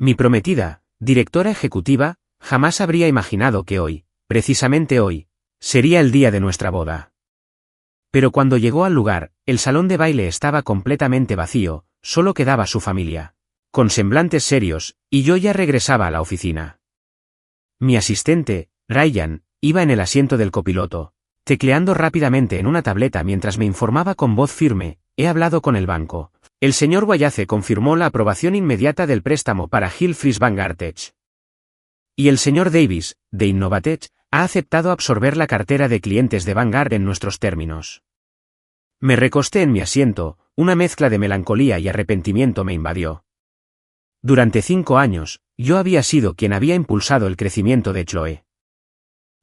Mi prometida, directora ejecutiva, jamás habría imaginado que hoy, precisamente hoy, sería el día de nuestra boda. Pero cuando llegó al lugar, el salón de baile estaba completamente vacío, solo quedaba su familia, con semblantes serios, y yo ya regresaba a la oficina. Mi asistente, Ryan, iba en el asiento del copiloto, tecleando rápidamente en una tableta mientras me informaba con voz firme: he hablado con el banco. El señor Wallace confirmó la aprobación inmediata del préstamo para Hillfreeze Vanguard Tech. Y el señor Davis, de Innovatech, ha aceptado absorber la cartera de clientes de Vanguard en nuestros términos. Me recosté en mi asiento, una mezcla de melancolía y arrepentimiento me invadió. Durante 5 años, yo había sido quien había impulsado el crecimiento de Chloe.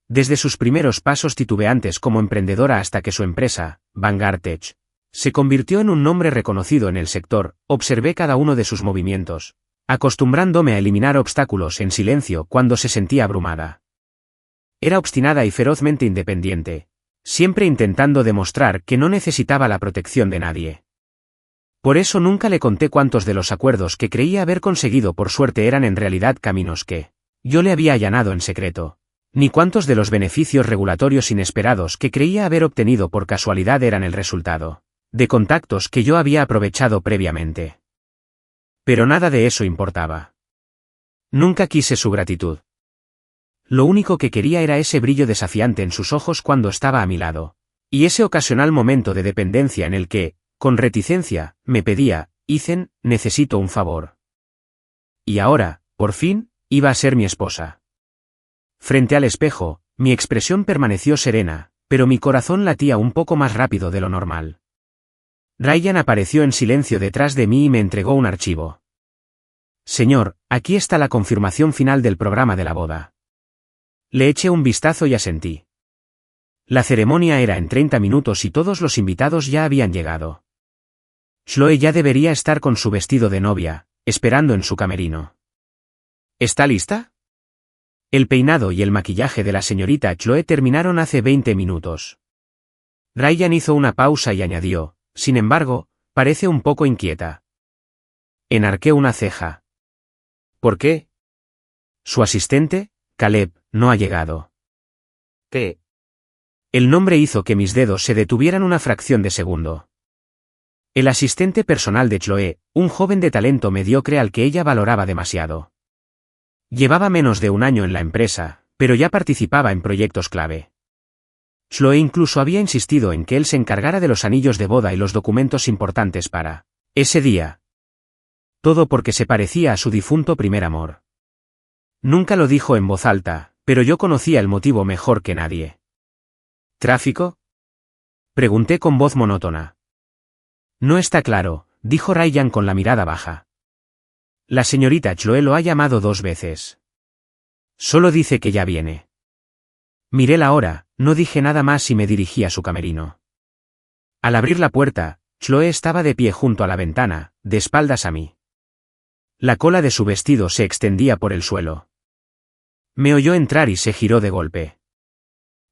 Desde sus primeros pasos titubeantes como emprendedora hasta que su empresa, Vanguard Tech, se convirtió en un nombre reconocido en el sector, observé cada uno de sus movimientos, acostumbrándome a eliminar obstáculos en silencio cuando se sentía abrumada. Era obstinada y ferozmente independiente, siempre intentando demostrar que no necesitaba la protección de nadie. Por eso nunca le conté cuántos de los acuerdos que creía haber conseguido por suerte eran en realidad caminos que yo le había allanado en secreto, ni cuántos de los beneficios regulatorios inesperados que creía haber obtenido por casualidad eran el resultado de contactos que yo había aprovechado previamente. Pero nada de eso importaba. Nunca quise su gratitud. Lo único que quería era ese brillo desafiante en sus ojos cuando estaba a mi lado, y ese ocasional momento de dependencia en el que, con reticencia, me pedía: Ethan, necesito un favor. Y ahora, por fin, iba a ser mi esposa. Frente al espejo, mi expresión permaneció serena, pero mi corazón latía un poco más rápido de lo normal. Ryan apareció en silencio detrás de mí y me entregó un archivo. Señor, aquí está la confirmación final del programa de la boda. Le eché un vistazo y asentí. La ceremonia era en 30 minutos y todos los invitados ya habían llegado. Chloe ya debería estar con su vestido de novia, esperando en su camerino. ¿Está lista? El peinado y el maquillaje de la señorita Chloe terminaron hace 20 minutos. Ryan hizo una pausa y añadió: sin embargo, parece un poco inquieta. Enarqué una ceja. ¿Por qué? Su asistente, Caleb, no ha llegado. ¿Qué? El nombre hizo que mis dedos se detuvieran una fracción de segundo. El asistente personal de Chloe, un joven de talento mediocre al que ella valoraba demasiado. Llevaba menos de un año en la empresa, pero ya participaba en proyectos clave. Chloe incluso había insistido en que él se encargara de los anillos de boda y los documentos importantes para ese día. Todo porque se parecía a su difunto primer amor. Nunca lo dijo en voz alta, pero yo conocía el motivo mejor que nadie. ¿Tráfico? Pregunté con voz monótona. No está claro, dijo Ryan con la mirada baja. La señorita Chloe lo ha llamado 2 veces. Solo dice que ya viene. Miré la hora, no dije nada más y me dirigí a su camerino. Al abrir la puerta, Chloe estaba de pie junto a la ventana, de espaldas a mí. La cola de su vestido se extendía por el suelo. Me oyó entrar y se giró de golpe.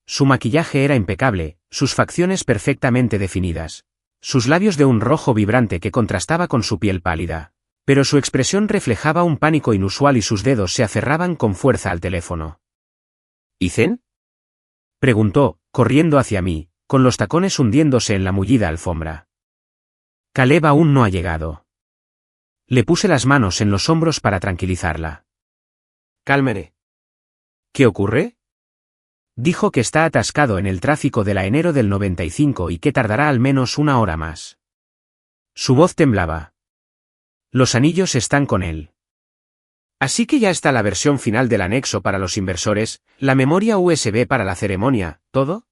Su maquillaje era impecable, sus facciones perfectamente definidas, sus labios de un rojo vibrante que contrastaba con su piel pálida, pero su expresión reflejaba un pánico inusual y sus dedos se aferraban con fuerza al teléfono. ¿Ethan? Preguntó, corriendo hacia mí, con los tacones hundiéndose en la mullida alfombra. Caleb aún no ha llegado. Le puse las manos en los hombros para tranquilizarla. Cálmere. ¿Qué ocurre? Dijo que está atascado en el tráfico de la enero del 95 y que tardará al menos 1 hora más. Su voz temblaba. Los anillos están con él. Así que ya está la versión final del anexo para los inversores, la memoria USB para la ceremonia, ¿todo?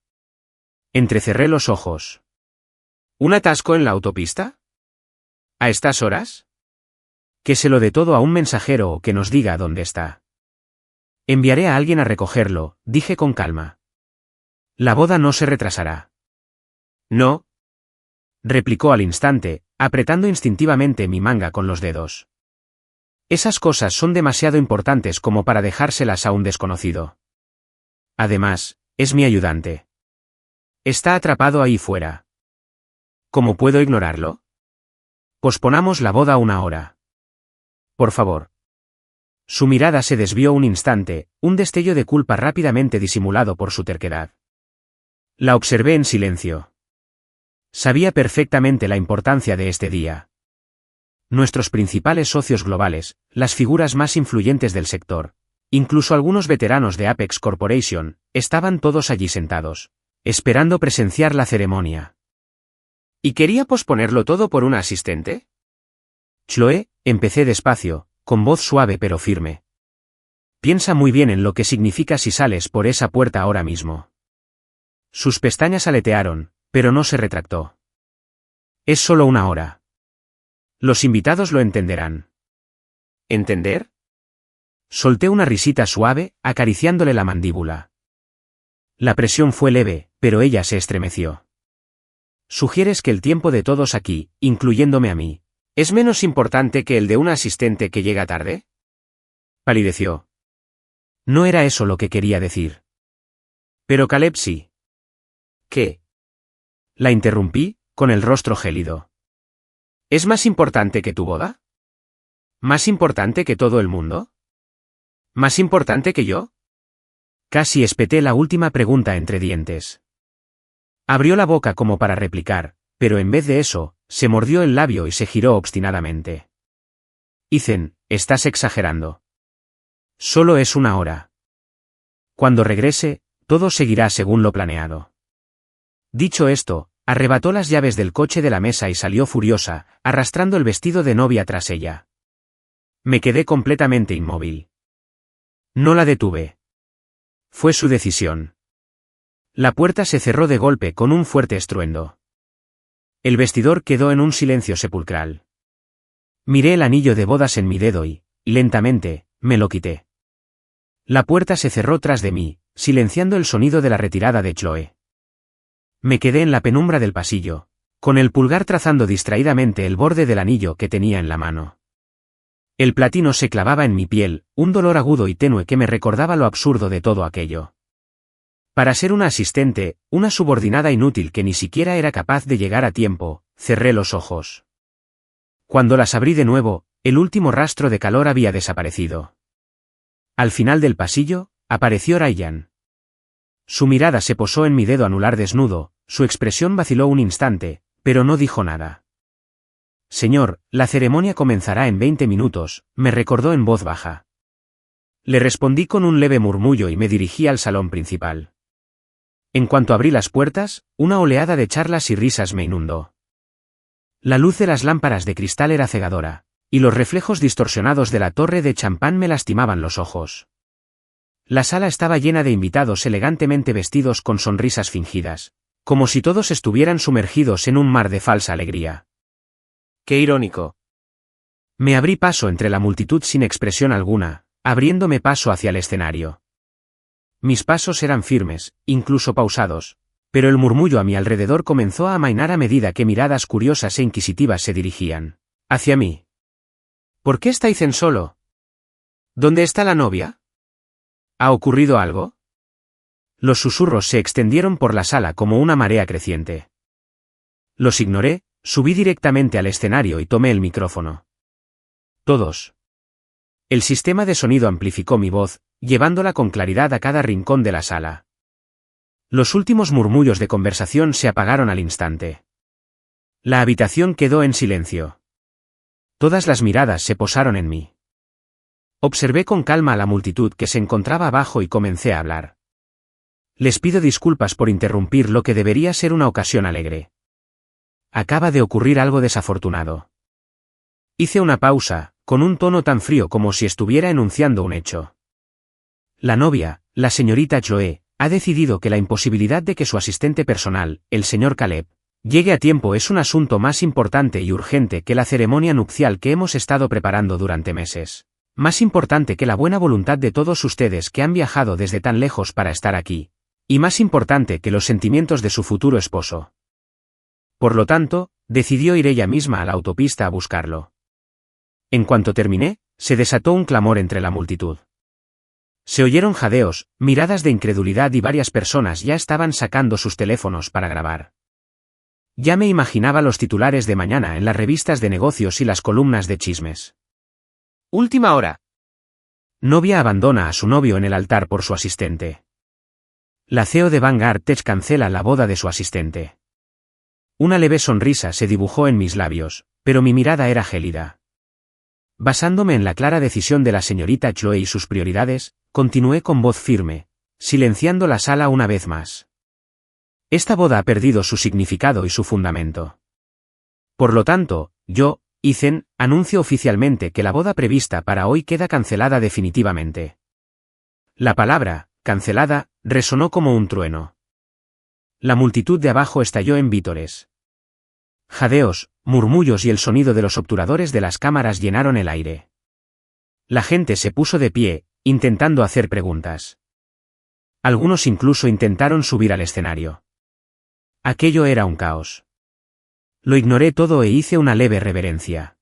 Entrecerré los ojos. ¿Un atasco en la autopista? ¿A estas horas? Que se lo dé todo a un mensajero o que nos diga dónde está. Enviaré a alguien a recogerlo, dije con calma. La boda no se retrasará. No, replicó al instante, apretando instintivamente mi manga con los dedos. Esas cosas son demasiado importantes como para dejárselas a un desconocido. Además, es mi ayudante. Está atrapado ahí fuera. ¿Cómo puedo ignorarlo? Posponamos la boda 1 hora. Por favor. Su mirada se desvió un instante, un destello de culpa rápidamente disimulado por su terquedad. La observé en silencio. Sabía perfectamente la importancia de este día. Nuestros principales socios globales, las figuras más influyentes del sector, incluso algunos veteranos de Apex Corporation, estaban todos allí sentados, esperando presenciar la ceremonia. ¿Y quería posponerlo todo por una asistente? Chloe, empecé despacio, con voz suave pero firme. Piensa muy bien en lo que significa si sales por esa puerta ahora mismo. Sus pestañas aletearon, pero no se retractó. Es solo una hora. Los invitados lo entenderán. ¿Entender? Solté una risita suave, acariciándole la mandíbula. La presión fue leve, pero ella se estremeció. ¿Sugieres que el tiempo de todos aquí, incluyéndome a mí, es menos importante que el de una asistente que llega tarde? Palideció. No era eso lo que quería decir. Pero Caleb sí. ¿Qué? La interrumpí, con el rostro gélido. ¿Es más importante que tu boda? ¿Más importante que todo el mundo? ¿Más importante que yo? Casi espeté la última pregunta entre dientes. Abrió la boca como para replicar, pero en vez de eso, se mordió el labio y se giró obstinadamente. Ethan, estás exagerando. Solo es una hora. Cuando regrese, todo seguirá según lo planeado. Dicho esto, arrebató las llaves del coche de la mesa y salió furiosa, arrastrando el vestido de novia tras ella. Me quedé completamente inmóvil. No la detuve. Fue su decisión. La puerta se cerró de golpe con un fuerte estruendo. El vestidor quedó en un silencio sepulcral. Miré el anillo de bodas en mi dedo y, lentamente, me lo quité. La puerta se cerró tras de mí, silenciando el sonido de la retirada de Chloe. Me quedé en la penumbra del pasillo, con el pulgar trazando distraídamente el borde del anillo que tenía en la mano. El platino se clavaba en mi piel, un dolor agudo y tenue que me recordaba lo absurdo de todo aquello. Para ser una asistente, una subordinada inútil que ni siquiera era capaz de llegar a tiempo, cerré los ojos. Cuando las abrí de nuevo, el último rastro de calor había desaparecido. Al final del pasillo, apareció Ryan. Su mirada se posó en mi dedo anular desnudo, su expresión vaciló un instante, pero no dijo nada. Señor, la ceremonia comenzará en 20 minutos, me recordó en voz baja. Le respondí con un leve murmullo y me dirigí al salón principal. En cuanto abrí las puertas, una oleada de charlas y risas me inundó. La luz de las lámparas de cristal era cegadora, y los reflejos distorsionados de la torre de champán me lastimaban los ojos. La sala estaba llena de invitados elegantemente vestidos con sonrisas fingidas, como si todos estuvieran sumergidos en un mar de falsa alegría. ¡Qué irónico! Me abrí paso entre la multitud sin expresión alguna, abriéndome paso hacia el escenario. Mis pasos eran firmes, incluso pausados, pero el murmullo a mi alrededor comenzó a amainar a medida que miradas curiosas e inquisitivas se dirigían hacia mí. ¿Por qué está Ethan solo? ¿Dónde está la novia? ¿Ha ocurrido algo? Los susurros se extendieron por la sala como una marea creciente. Los ignoré, subí directamente al escenario y tomé el micrófono. Todos. El sistema de sonido amplificó mi voz, llevándola con claridad a cada rincón de la sala. Los últimos murmullos de conversación se apagaron al instante. La habitación quedó en silencio. Todas las miradas se posaron en mí. Observé con calma a la multitud que se encontraba abajo y comencé a hablar. Les pido disculpas por interrumpir lo que debería ser una ocasión alegre. Acaba de ocurrir algo desafortunado. Hice una pausa, con un tono tan frío como si estuviera enunciando un hecho. La novia, la señorita Chloe, ha decidido que la imposibilidad de que su asistente personal, el señor Caleb, llegue a tiempo es un asunto más importante y urgente que la ceremonia nupcial que hemos estado preparando durante meses. Más importante que la buena voluntad de todos ustedes que han viajado desde tan lejos para estar aquí. Y más importante que los sentimientos de su futuro esposo. Por lo tanto, decidió ir ella misma a la autopista a buscarlo. En cuanto terminé, se desató un clamor entre la multitud. Se oyeron jadeos, miradas de incredulidad y varias personas ya estaban sacando sus teléfonos para grabar. Ya me imaginaba los titulares de mañana en las revistas de negocios y las columnas de chismes. Última hora. Novia abandona a su novio en el altar por su asistente. La CEO de Vanguard Tech cancela la boda de su asistente. Una leve sonrisa se dibujó en mis labios, pero mi mirada era gélida. Basándome en la clara decisión de la señorita Chloe y sus prioridades, continué con voz firme, silenciando la sala una vez más. Esta boda ha perdido su significado y su fundamento. Por lo tanto, yo, Ethan, anuncio oficialmente que la boda prevista para hoy queda cancelada definitivamente. La palabra, cancelada, resonó como un trueno. La multitud de abajo estalló en vítores. Jadeos, murmullos y el sonido de los obturadores de las cámaras llenaron el aire. La gente se puso de pie, intentando hacer preguntas. Algunos incluso intentaron subir al escenario. Aquello era un caos. Lo ignoré todo e hice una leve reverencia.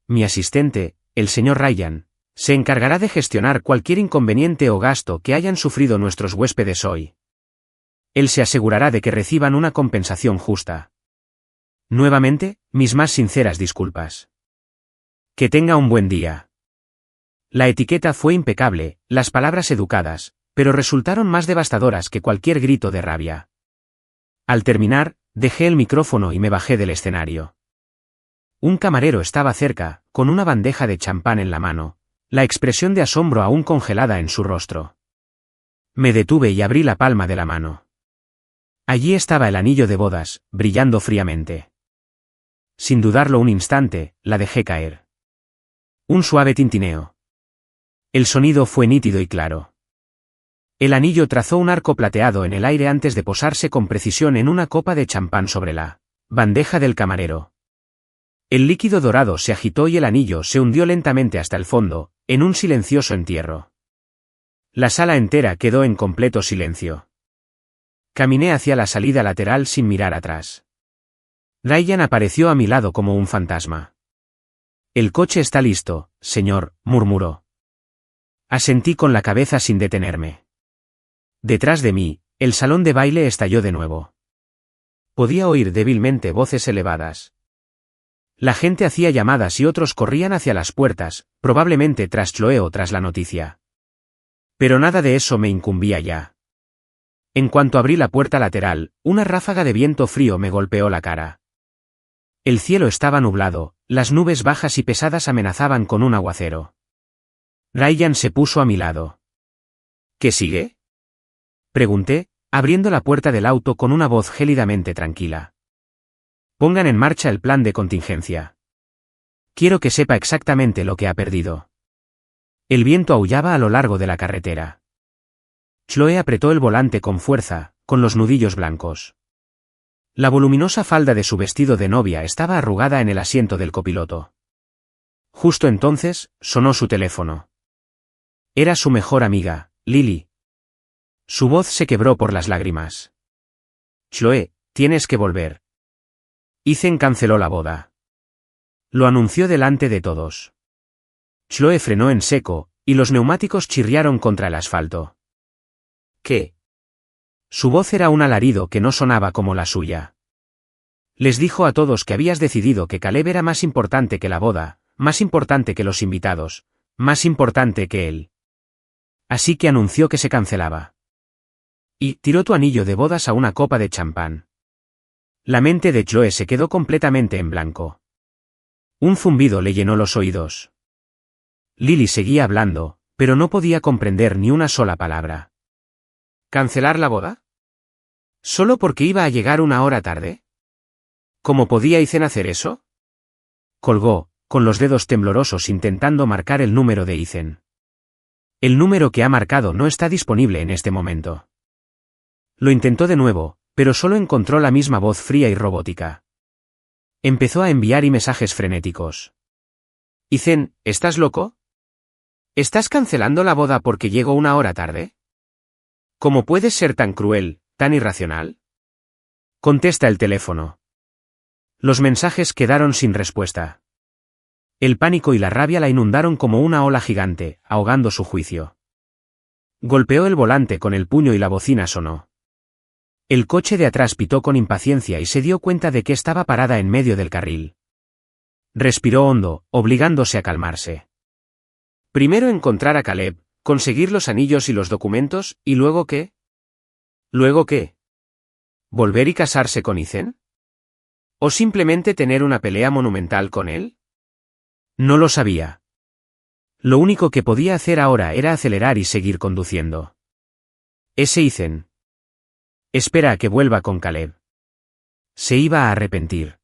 Mi asistente, el señor Ryan, se encargará de gestionar cualquier inconveniente o gasto que hayan sufrido nuestros huéspedes hoy. Él se asegurará de que reciban una compensación justa. Nuevamente, mis más sinceras disculpas. Que tenga un buen día. La etiqueta fue impecable, las palabras educadas, pero resultaron más devastadoras que cualquier grito de rabia. Al terminar, dejé el micrófono y me bajé del escenario. Un camarero estaba cerca, con una bandeja de champán en la mano, la expresión de asombro aún congelada en su rostro. Me detuve y abrí la palma de la mano. Allí estaba el anillo de bodas, brillando fríamente. Sin dudarlo un instante, la dejé caer. Un suave tintineo. El sonido fue nítido y claro. El anillo trazó un arco plateado en el aire antes de posarse con precisión en una copa de champán sobre la bandeja del camarero. El líquido dorado se agitó y el anillo se hundió lentamente hasta el fondo, en un silencioso entierro. La sala entera quedó en completo silencio. Caminé hacia la salida lateral sin mirar atrás. Ryan apareció a mi lado como un fantasma. El coche está listo, señor, murmuró. Asentí con la cabeza sin detenerme. Detrás de mí, el salón de baile estalló de nuevo. Podía oír débilmente voces elevadas. La gente hacía llamadas y otros corrían hacia las puertas, probablemente tras Chloe o tras la noticia. Pero nada de eso me incumbía ya. En cuanto abrí la puerta lateral, una ráfaga de viento frío me golpeó la cara. El cielo estaba nublado, las nubes bajas y pesadas amenazaban con un aguacero. Ryan se puso a mi lado. ¿Qué sigue?, pregunté, abriendo la puerta del auto con una voz gélidamente tranquila. Pongan en marcha el plan de contingencia. Quiero que sepa exactamente lo que ha perdido. El viento aullaba a lo largo de la carretera. Chloe apretó el volante con fuerza, con los nudillos blancos. La voluminosa falda de su vestido de novia estaba arrugada en el asiento del copiloto. Justo entonces, sonó su teléfono. Era su mejor amiga, Lily. Su voz se quebró por las lágrimas. Chloe, tienes que volver. Ethan canceló la boda. Lo anunció delante de todos. Chloe frenó en seco, y los neumáticos chirriaron contra el asfalto. ¿Qué? Su voz era un alarido que no sonaba como la suya. Les dijo a todos que habías decidido que Caleb era más importante que la boda, más importante que los invitados, más importante que él. Así que anunció que se cancelaba. Y tiró tu anillo de bodas a una copa de champán. La mente de Chloe se quedó completamente en blanco. Un zumbido le llenó los oídos. Lily seguía hablando, pero no podía comprender ni una sola palabra. ¿Cancelar la boda? ¿Solo porque iba a llegar una hora tarde? ¿Cómo podía Ethan hacer eso? Colgó, con los dedos temblorosos intentando marcar el número de Ethan. El número que ha marcado no está disponible en este momento. Lo intentó de nuevo, pero solo encontró la misma voz fría y robótica. Empezó a enviar mensajes frenéticos. Ethan, ¿estás loco? ¿Estás cancelando la boda porque llego una hora tarde? ¿Cómo puedes ser tan cruel, tan irracional? Contesta el teléfono. Los mensajes quedaron sin respuesta. El pánico y la rabia la inundaron como una ola gigante, ahogando su juicio. Golpeó el volante con el puño y la bocina sonó. El coche de atrás pitó con impaciencia y se dio cuenta de que estaba parada en medio del carril. Respiró hondo, obligándose a calmarse. Primero encontrar a Caleb, conseguir los anillos y los documentos, ¿y luego qué? ¿Luego qué? ¿Volver y casarse con Ethan? ¿O simplemente tener una pelea monumental con él? No lo sabía. Lo único que podía hacer ahora era acelerar y seguir conduciendo. Ese Ethan. Espera a que vuelva con Caleb. Se iba a arrepentir.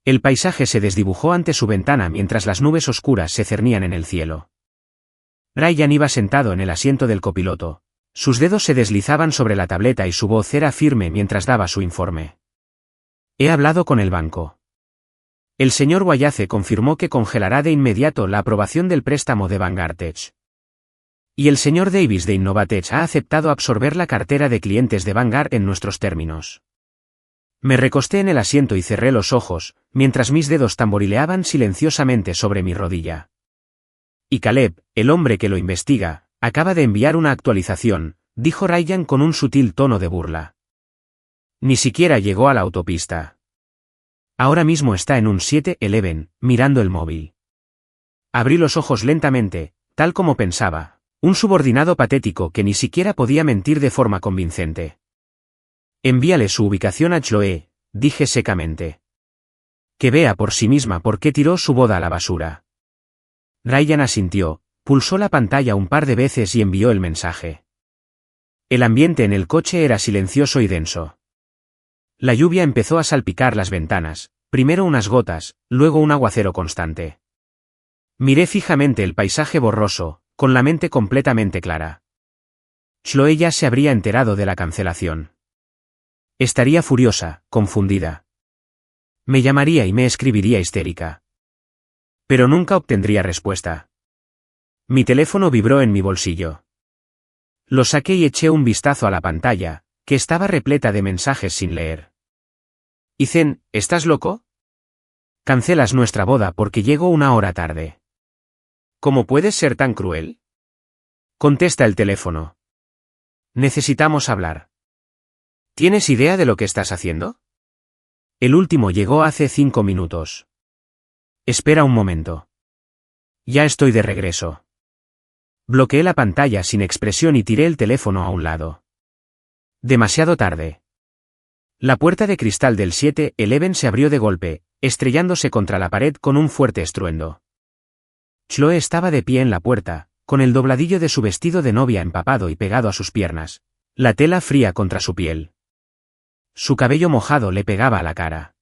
El paisaje se desdibujó ante su ventana mientras las nubes oscuras se cernían en el cielo. Ryan iba sentado en el asiento del copiloto. Sus dedos se deslizaban sobre la tableta y su voz era firme mientras daba su informe. He hablado con el banco. El señor Wallace confirmó que congelará de inmediato la aprobación del préstamo de Vanguard Tech. Y el señor Davis de Innovatech ha aceptado absorber la cartera de clientes de Vanguard en nuestros términos. Me recosté en el asiento y cerré los ojos, mientras mis dedos tamborileaban silenciosamente sobre mi rodilla. Y Caleb, el hombre que lo investiga, acaba de enviar una actualización, dijo Ryan con un sutil tono de burla. Ni siquiera llegó a la autopista. Ahora mismo está en un 7-Eleven, mirando el móvil. Abrí los ojos lentamente, tal como pensaba, un subordinado patético que ni siquiera podía mentir de forma convincente. Envíale su ubicación a Chloe, dije secamente. Que vea por sí misma por qué tiró su boda a la basura. Ryan asintió, pulsó la pantalla un par de veces y envió el mensaje. El ambiente en el coche era silencioso y denso. La lluvia empezó a salpicar las ventanas, primero unas gotas, luego un aguacero constante. Miré fijamente el paisaje borroso, con la mente completamente clara. Chloe ya se habría enterado de la cancelación. Estaría furiosa, confundida. Me llamaría y me escribiría histérica. Pero nunca obtendría respuesta. Mi teléfono vibró en mi bolsillo. Lo saqué y eché un vistazo a la pantalla, que estaba repleta de mensajes sin leer. Ethan, ¿estás loco? Cancelas nuestra boda porque llego una hora tarde. ¿Cómo puedes ser tan cruel? Contesta el teléfono. Necesitamos hablar. ¿Tienes idea de lo que estás haciendo? El último llegó hace 5 minutos. Espera un momento. Ya estoy de regreso. Bloqueé la pantalla sin expresión y tiré el teléfono a un lado. Demasiado tarde. La puerta de cristal del 7-Eleven se abrió de golpe, estrellándose contra la pared con un fuerte estruendo. Chloe estaba de pie en la puerta, con el dobladillo de su vestido de novia empapado y pegado a sus piernas, la tela fría contra su piel. Su cabello mojado le pegaba a la cara.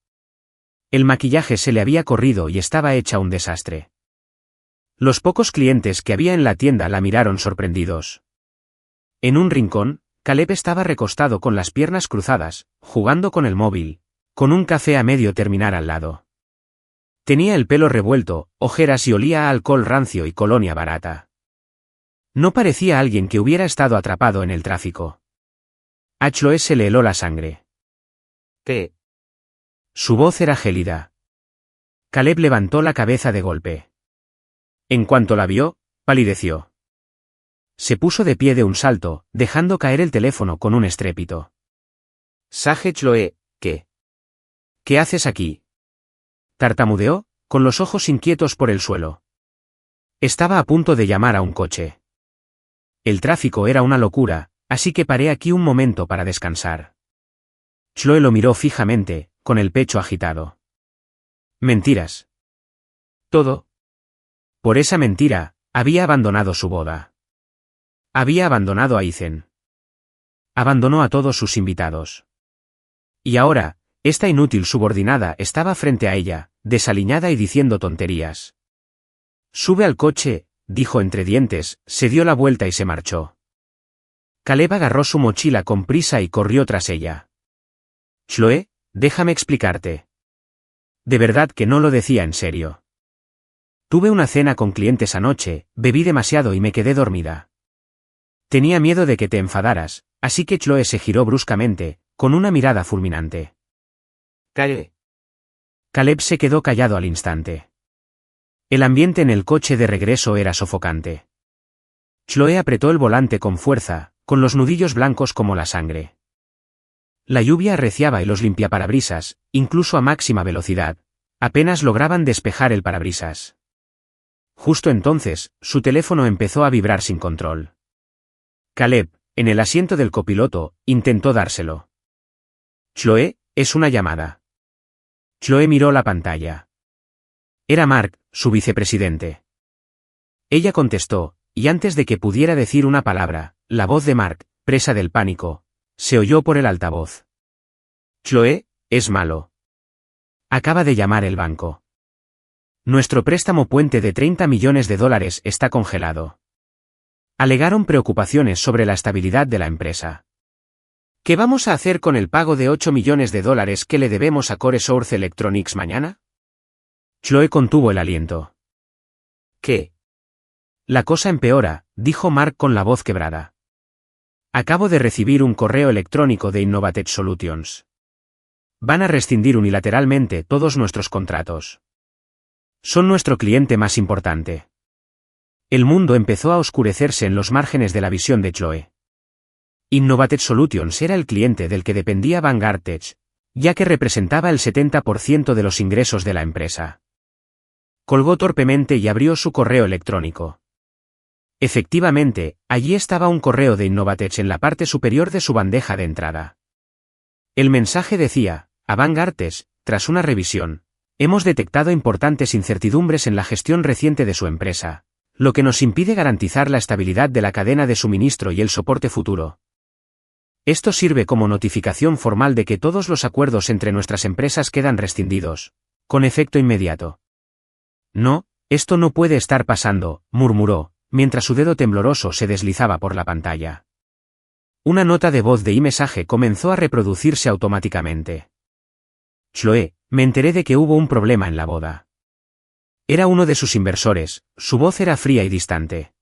El maquillaje se le había corrido y estaba hecha un desastre. Los pocos clientes que había en la tienda la miraron sorprendidos. En un rincón, Caleb estaba recostado con las piernas cruzadas, jugando con el móvil, con un café a medio terminar al lado. Tenía el pelo revuelto, ojeras y olía a alcohol rancio y colonia barata. No parecía alguien que hubiera estado atrapado en el tráfico. A Chloe se le heló la sangre. ¿Qué? Su voz era gélida. Caleb levantó la cabeza de golpe. En cuanto la vio, palideció. Se puso de pie de un salto, dejando caer el teléfono con un estrépito. Sage Chloe, ¿qué? ¿Qué haces aquí? Tartamudeó, con los ojos inquietos por el suelo. Estaba a punto de llamar a un coche. El tráfico era una locura, así que paré aquí un momento para descansar. Chloe lo miró fijamente, con el pecho agitado. Mentiras. Todo. Por esa mentira, había abandonado su boda. Había abandonado a Ethan. Abandonó a todos sus invitados. Y ahora, esta inútil subordinada estaba frente a ella, desaliñada y diciendo tonterías. Sube al coche, dijo entre dientes, se dio la vuelta y se marchó. Caleb agarró su mochila con prisa y corrió tras ella. Chloe, déjame explicarte. De verdad que no lo decía en serio. Tuve una cena con clientes anoche, bebí demasiado y me quedé dormida. Tenía miedo de que te enfadaras, así que Chloe se giró bruscamente, con una mirada fulminante. Calle. Caleb se quedó callado al instante. El ambiente en el coche de regreso era sofocante. Chloe apretó el volante con fuerza, con los nudillos blancos como la sangre. La lluvia arreciaba y los limpiaparabrisas, incluso a máxima velocidad, apenas lograban despejar el parabrisas. Justo entonces, su teléfono empezó a vibrar sin control. Caleb, en el asiento del copiloto, intentó dárselo. Chloe, es una llamada. Chloe miró la pantalla. Era Mark, su vicepresidente. Ella contestó, y antes de que pudiera decir una palabra, la voz de Mark, presa del pánico, se oyó por el altavoz. Chloe, es malo. Acaba de llamar el banco. Nuestro préstamo puente de $30 millones está congelado. Alegaron preocupaciones sobre la estabilidad de la empresa. ¿Qué vamos a hacer con el pago de $8 millones que le debemos a Core Source Electronics mañana? Chloe contuvo el aliento. ¿Qué? La cosa empeora, dijo Mark con la voz quebrada. Acabo de recibir un correo electrónico de Innovative Solutions. Van a rescindir unilateralmente todos nuestros contratos. Son nuestro cliente más importante. El mundo empezó a oscurecerse en los márgenes de la visión de Chloe. Innovative Solutions era el cliente del que dependía Vanguard Tech, ya que representaba el 70% de los ingresos de la empresa. Colgó torpemente y abrió su correo electrónico. Efectivamente, allí estaba un correo de Innovatech en la parte superior de su bandeja de entrada. El mensaje decía: a Vanguard Tech, tras una revisión, hemos detectado importantes incertidumbres en la gestión reciente de su empresa, lo que nos impide garantizar la estabilidad de la cadena de suministro y el soporte futuro. Esto sirve como notificación formal de que todos los acuerdos entre nuestras empresas quedan rescindidos, con efecto inmediato. No, esto no puede estar pasando, murmuró, mientras su dedo tembloroso se deslizaba por la pantalla. Una nota de voz de iMessage comenzó a reproducirse automáticamente. Chloe, me enteré de que hubo un problema en la boda. Era uno de sus inversores, su voz era fría y distante.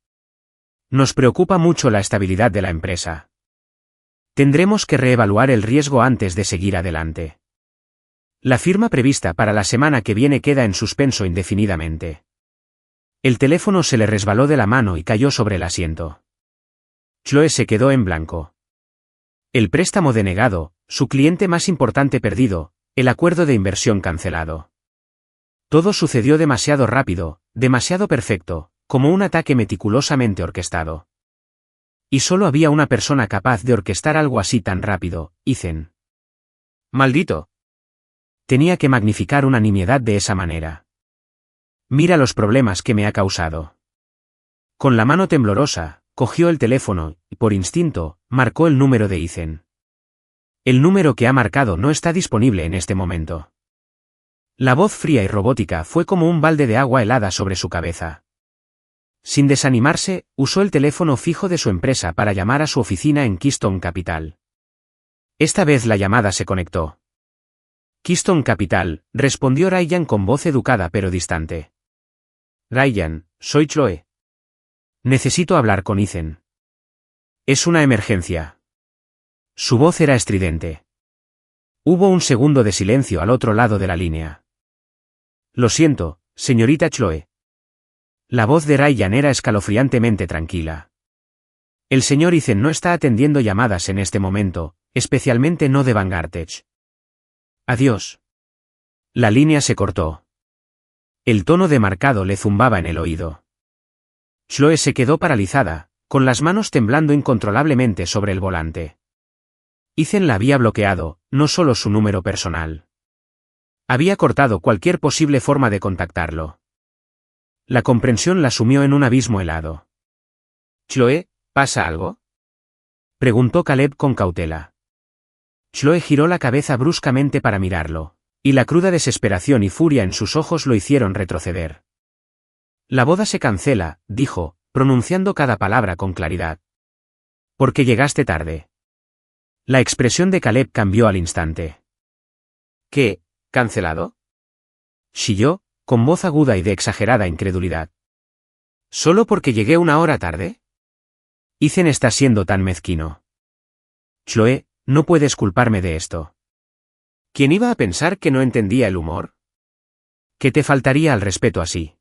Nos preocupa mucho la estabilidad de la empresa. Tendremos que reevaluar el riesgo antes de seguir adelante. La firma prevista para la semana que viene queda en suspenso indefinidamente. El teléfono se le resbaló de la mano y cayó sobre el asiento. Chloe se quedó en blanco. El préstamo denegado, su cliente más importante perdido, el acuerdo de inversión cancelado. Todo sucedió demasiado rápido, demasiado perfecto, como un ataque meticulosamente orquestado. Y solo había una persona capaz de orquestar algo así tan rápido, Ethan. Maldito. Tenía que magnificar una nimiedad de esa manera. Mira los problemas que me ha causado. Con la mano temblorosa, cogió el teléfono y, por instinto, marcó el número de Ethan. El número que ha marcado no está disponible en este momento. La voz fría y robótica fue como un balde de agua helada sobre su cabeza. Sin desanimarse, usó el teléfono fijo de su empresa para llamar a su oficina en Keystone Capital. Esta vez la llamada se conectó. Keystone Capital, respondió Ryan con voz educada pero distante. Ryan, soy Chloe. Necesito hablar con Ethan. Es una emergencia. Su voz era estridente. Hubo un segundo de silencio al otro lado de la línea. Lo siento, señorita Chloe. La voz de Ryan era escalofriantemente tranquila. El señor Ethan no está atendiendo llamadas en este momento, especialmente no de Vanguard Tech. Adiós. La línea se cortó. El tono demarcado le zumbaba en el oído. Chloe se quedó paralizada, con las manos temblando incontrolablemente sobre el volante. Ethan la había bloqueado, no solo su número personal. Había cortado cualquier posible forma de contactarlo. La comprensión la sumió en un abismo helado. Chloe, ¿pasa algo? Preguntó Caleb con cautela. Chloe giró la cabeza bruscamente para mirarlo, y la cruda desesperación y furia en sus ojos lo hicieron retroceder. La boda se cancela, dijo, pronunciando cada palabra con claridad. Porque llegaste tarde. La expresión de Caleb cambió al instante. ¿Qué? ¿Cancelado? Chilló, con voz aguda y de exagerada incredulidad. ¿Solo porque llegué una hora tarde? Ethan está siendo tan mezquino. Chloe, no puedes culparme de esto. ¿Quién iba a pensar que no entendía el humor? ¿Qué te faltaría al respeto así?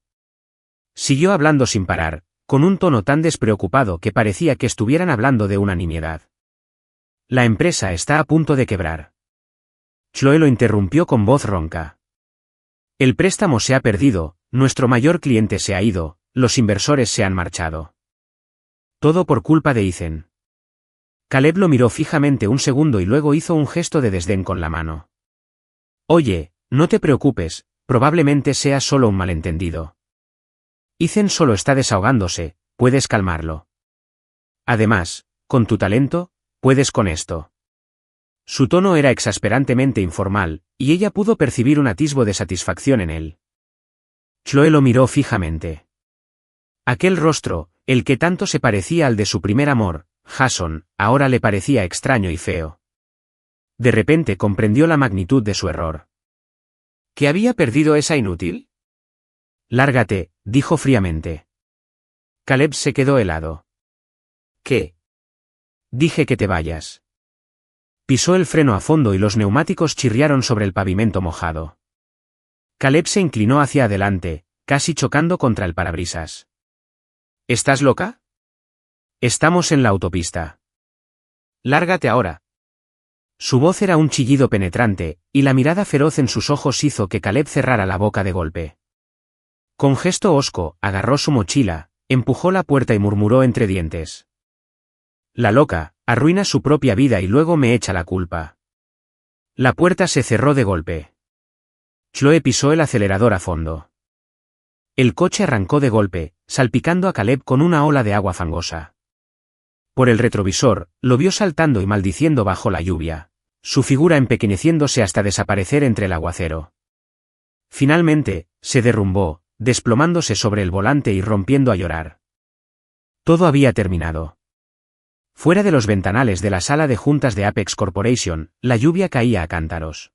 Siguió hablando sin parar, con un tono tan despreocupado que parecía que estuvieran hablando de una nimiedad. La empresa está a punto de quebrar. Chloe lo interrumpió con voz ronca. El préstamo se ha perdido, nuestro mayor cliente se ha ido, los inversores se han marchado. Todo por culpa de Ethan. Caleb lo miró fijamente un segundo y luego hizo un gesto de desdén con la mano. Oye, no te preocupes, probablemente sea solo un malentendido. Ethan solo está desahogándose, puedes calmarlo. Además, con tu talento, puedes con esto. Su tono era exasperantemente informal, y ella pudo percibir un atisbo de satisfacción en él. Chloe lo miró fijamente. Aquel rostro, el que tanto se parecía al de su primer amor, Jason, ahora le parecía extraño y feo. De repente comprendió la magnitud de su error. ¿Que había perdido esa inútil? Lárgate, dijo fríamente. Caleb se quedó helado. ¿Qué? Dije que te vayas. Pisó el freno a fondo y los neumáticos chirriaron sobre el pavimento mojado. Caleb se inclinó hacia adelante, casi chocando contra el parabrisas. ¿Estás loca? Estamos en la autopista. Lárgate ahora. Su voz era un chillido penetrante, y la mirada feroz en sus ojos hizo que Caleb cerrara la boca de golpe. Con gesto hosco, agarró su mochila, empujó la puerta y murmuró entre dientes. La loca, arruina su propia vida y luego me echa la culpa. La puerta se cerró de golpe. Chloe pisó el acelerador a fondo. El coche arrancó de golpe, salpicando a Caleb con una ola de agua fangosa. Por el retrovisor, lo vio saltando y maldiciendo bajo la lluvia, su figura empequeñeciéndose hasta desaparecer entre el aguacero. Finalmente, se derrumbó, desplomándose sobre el volante y rompiendo a llorar. Todo había terminado. Fuera de los ventanales de la sala de juntas de Apex Corporation, la lluvia caía a cántaros.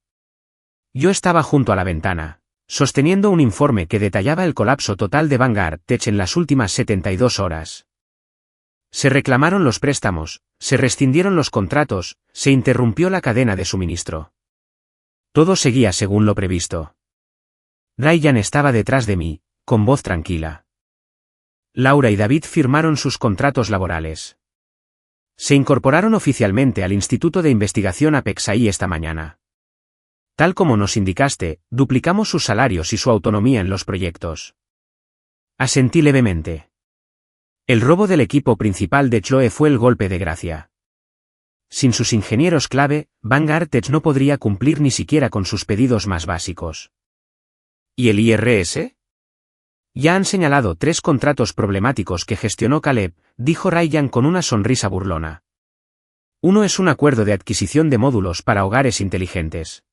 Yo estaba junto a la ventana, sosteniendo un informe que detallaba el colapso total de Vanguard Tech en las últimas 72 horas. Se reclamaron los préstamos, se rescindieron los contratos, se interrumpió la cadena de suministro. Todo seguía según lo previsto. Ryan estaba detrás de mí, con voz tranquila. Laura y David firmaron sus contratos laborales. Se incorporaron oficialmente al Instituto de Investigación Apex-AI esta mañana. Tal como nos indicaste, duplicamos sus salarios y su autonomía en los proyectos. Asentí levemente. El robo del equipo principal de Chloe fue el golpe de gracia. Sin sus ingenieros clave, Vanguard Tech no podría cumplir ni siquiera con sus pedidos más básicos. ¿Y el IRS? Ya han señalado 3 contratos problemáticos que gestionó Caleb, dijo Ryan con una sonrisa burlona. Uno es un acuerdo de adquisición de módulos para hogares inteligentes.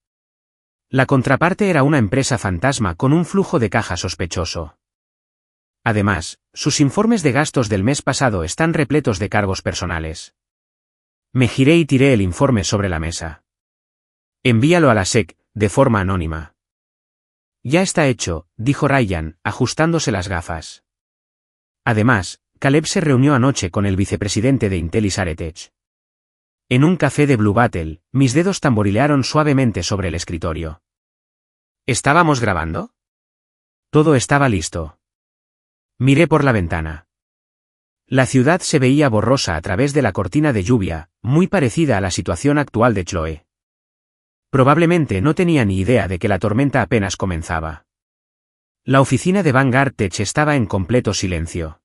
La contraparte era una empresa fantasma con un flujo de caja sospechoso. Además, sus informes de gastos del mes pasado están repletos de cargos personales. Me giré y tiré el informe sobre la mesa. Envíalo a la SEC, de forma anónima. Ya está hecho, dijo Ryan, ajustándose las gafas. Además, Caleb se reunió anoche con el vicepresidente de Intellis Aretech. En un café de Blue Battle, mis dedos tamborilearon suavemente sobre el escritorio. ¿Estábamos grabando? Todo estaba listo. Miré por la ventana. La ciudad se veía borrosa a través de la cortina de lluvia, muy parecida a la situación actual de Chloe. Probablemente no tenía ni idea de que la tormenta apenas comenzaba. La oficina de Vanguard Tech estaba en completo silencio.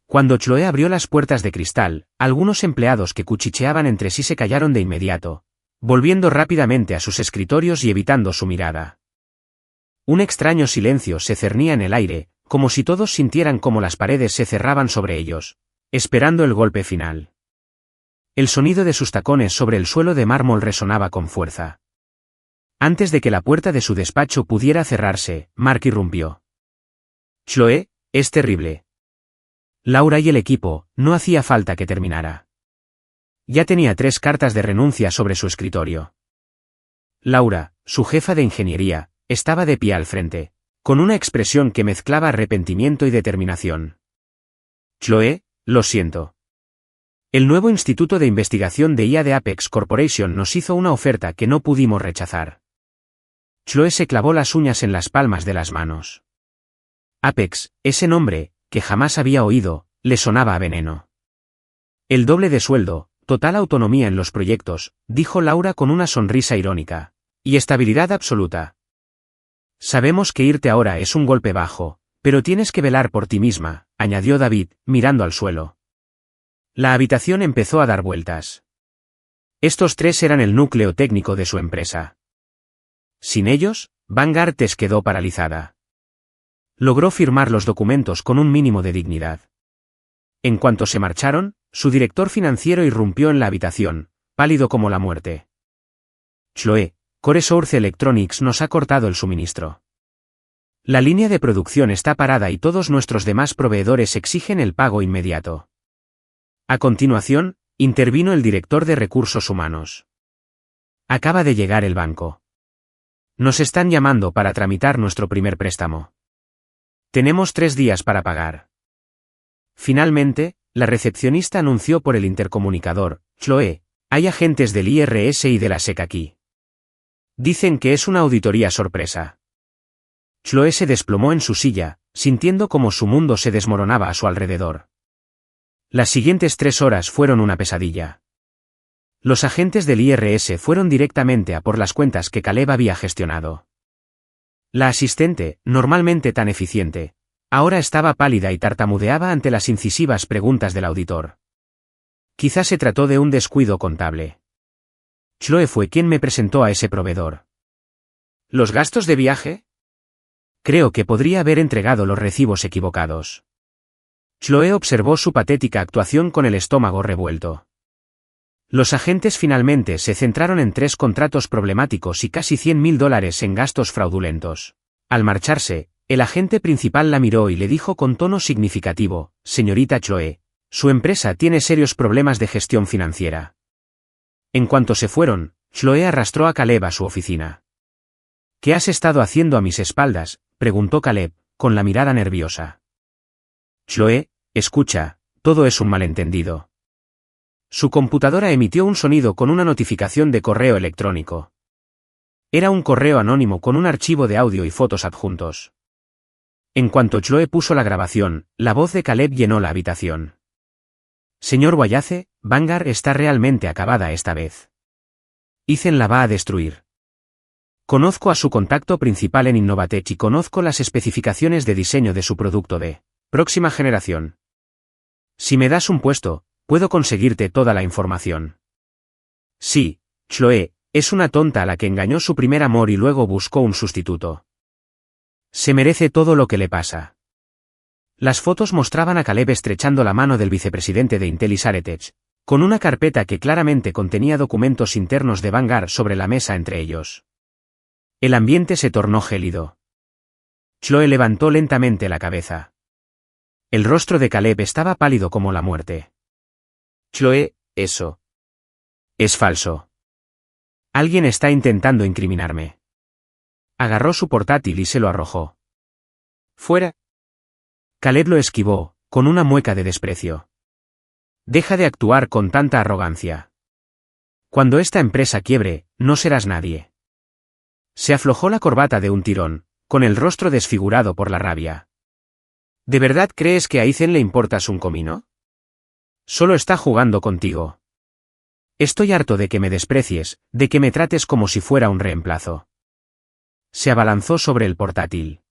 Cuando Chloe abrió las puertas de cristal, algunos empleados que cuchicheaban entre sí se callaron de inmediato, volviendo rápidamente a sus escritorios y evitando su mirada. Un extraño silencio se cernía en el aire, como si todos sintieran como las paredes se cerraban sobre ellos, esperando el golpe final. El sonido de sus tacones sobre el suelo de mármol resonaba con fuerza. Antes de que la puerta de su despacho pudiera cerrarse, Mark irrumpió. Chloe, es terrible. Laura y el equipo, no hacía falta que terminara. Ya tenía 3 cartas de renuncia sobre su escritorio. Laura, su jefa de ingeniería, estaba de pie al frente, con una expresión que mezclaba arrepentimiento y determinación. Chloe, lo siento. El nuevo Instituto de Investigación de IA de Apex Corporation nos hizo una oferta que no pudimos rechazar. Chloe se clavó las uñas en las palmas de las manos. Apex, ese nombre, que jamás había oído, le sonaba a veneno. El doble de sueldo, total autonomía en los proyectos, dijo Laura con una sonrisa irónica. Y estabilidad absoluta. Sabemos que irte ahora es un golpe bajo, Pero tienes que velar por ti misma, añadió David, mirando al suelo. La habitación empezó a dar vueltas. Estos tres eran el núcleo técnico de su empresa. Sin ellos, Vanguard quedó paralizada. Logró firmar los documentos con un mínimo de dignidad. En cuanto se marcharon, su director financiero irrumpió en la habitación, pálido como la muerte. Chloe, Core Source Electronics nos ha cortado el suministro. La línea de producción está parada y todos nuestros demás proveedores exigen el pago inmediato. A continuación, intervino el director de recursos humanos. Acaba de llegar el banco. Nos están llamando para tramitar nuestro primer préstamo. Tenemos 3 días para pagar. Finalmente, la recepcionista anunció por el intercomunicador: Chloe, hay agentes del IRS y de la SEC aquí. Dicen que es una auditoría sorpresa. Chloe se desplomó en su silla, sintiendo como su mundo se desmoronaba a su alrededor. Las siguientes 3 horas fueron una pesadilla. Los agentes del IRS fueron directamente a por las cuentas que Caleb había gestionado. La asistente, normalmente tan eficiente, ahora estaba pálida y tartamudeaba ante las incisivas preguntas del auditor. Quizá se trató de un descuido contable. Chloe fue quien me presentó a ese proveedor. ¿Los gastos de viaje? Creo que podría haber entregado los recibos equivocados. Chloe observó su patética actuación con el estómago revuelto. Los agentes finalmente se centraron en 3 contratos problemáticos y casi $100.000 en gastos fraudulentos. Al marcharse, el agente principal la miró y le dijo con tono significativo: señorita Chloe, su empresa tiene serios problemas de gestión financiera. En cuanto se fueron, Chloe arrastró a Caleb a su oficina. ¿Qué has estado haciendo a mis espaldas?, preguntó Caleb, con la mirada nerviosa. Chloe, escucha, todo es un malentendido. Su computadora emitió un sonido con una notificación de correo electrónico. Era un correo anónimo con un archivo de audio y fotos adjuntos. En cuanto Chloe puso la grabación, la voz de Caleb llenó la habitación. Señor Wallace, Vanguard está realmente acabada esta vez. Ethan la va a destruir. Conozco a su contacto principal en Innovatech y conozco las especificaciones de diseño de su producto de próxima generación. Si me das un puesto, puedo conseguirte toda la información. Sí, Chloe, es una tonta a la que engañó su primer amor y luego buscó un sustituto. Se merece todo lo que le pasa. Las fotos mostraban a Caleb estrechando la mano del vicepresidente de Intellis Aretech, con una carpeta que claramente contenía documentos internos de Vanguard sobre la mesa entre ellos. El ambiente se tornó gélido. Chloe levantó lentamente la cabeza. El rostro de Caleb estaba pálido como la muerte. Chloe, eso es falso. Alguien está intentando incriminarme. Agarró su portátil y se lo arrojó. Fuera. Caleb lo esquivó, con una mueca de desprecio. Deja de actuar con tanta arrogancia. Cuando esta empresa quiebre, no serás nadie. Se aflojó la corbata de un tirón, con el rostro desfigurado por la rabia. ¿De verdad crees que a Ethan le importas un comino? Solo está jugando contigo. Estoy harto de que me desprecies, de que me trates como si fuera un reemplazo. Se abalanzó sobre el portátil.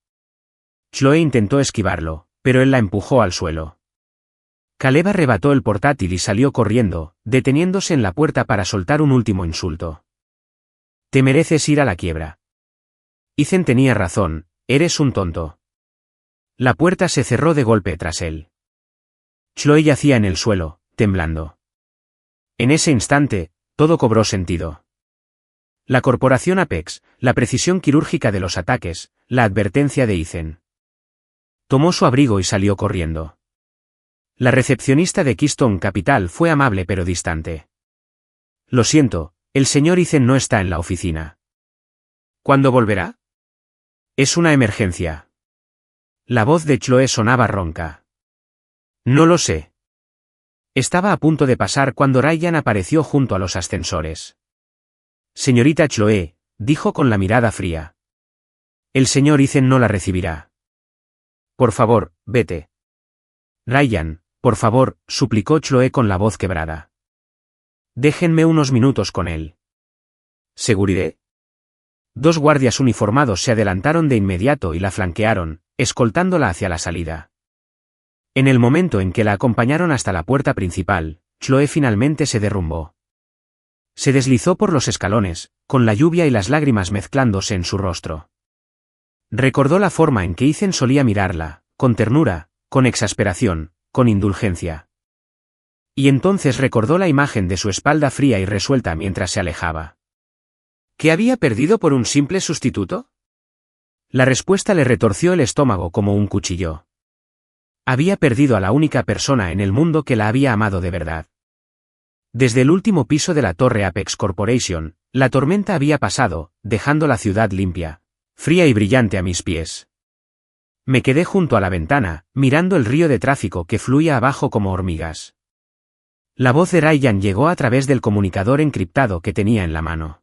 Chloe intentó esquivarlo, pero él la empujó al suelo. Caleb arrebató el portátil y salió corriendo, deteniéndose en la puerta para soltar un último insulto. Te mereces ir a la quiebra. Ethan tenía razón, eres un tonto. La puerta se cerró de golpe tras él. Chloe yacía en el suelo, temblando. En ese instante, todo cobró sentido. La corporación Apex, la precisión quirúrgica de los ataques, la advertencia de Ethan. Tomó su abrigo y salió corriendo. La recepcionista de Keystone Capital fue amable pero distante. Lo siento, el señor Ethan no está en la oficina. ¿Cuándo volverá? Es una emergencia. La voz de Chloe sonaba ronca. No lo sé. Estaba a punto de pasar cuando Ryan apareció junto a los ascensores. Señorita Chloe, dijo con la mirada fría. El señor Ethan no la recibirá. Por favor, vete. Ryan, por favor, suplicó Chloe con la voz quebrada. Déjenme unos minutos con él. ¿Seguridad? 2 guardias uniformados se adelantaron de inmediato y la flanquearon, escoltándola hacia la salida. En el momento en que la acompañaron hasta la puerta principal, Chloe finalmente se derrumbó. Se deslizó por los escalones, con la lluvia y las lágrimas mezclándose en su rostro. Recordó la forma en que Ethan solía mirarla, con ternura, con exasperación, con indulgencia. Y entonces recordó la imagen de su espalda fría y resuelta mientras se alejaba. ¿Qué había perdido por un simple sustituto? La respuesta le retorció el estómago como un cuchillo. Había perdido a la única persona en el mundo que la había amado de verdad. Desde el último piso de la torre Apex Corporation, la tormenta había pasado, dejando la ciudad limpia, fría y brillante a mis pies. Me quedé junto a la ventana, mirando el río de tráfico que fluía abajo como hormigas. La voz de Ryan llegó a través del comunicador encriptado que tenía en la mano.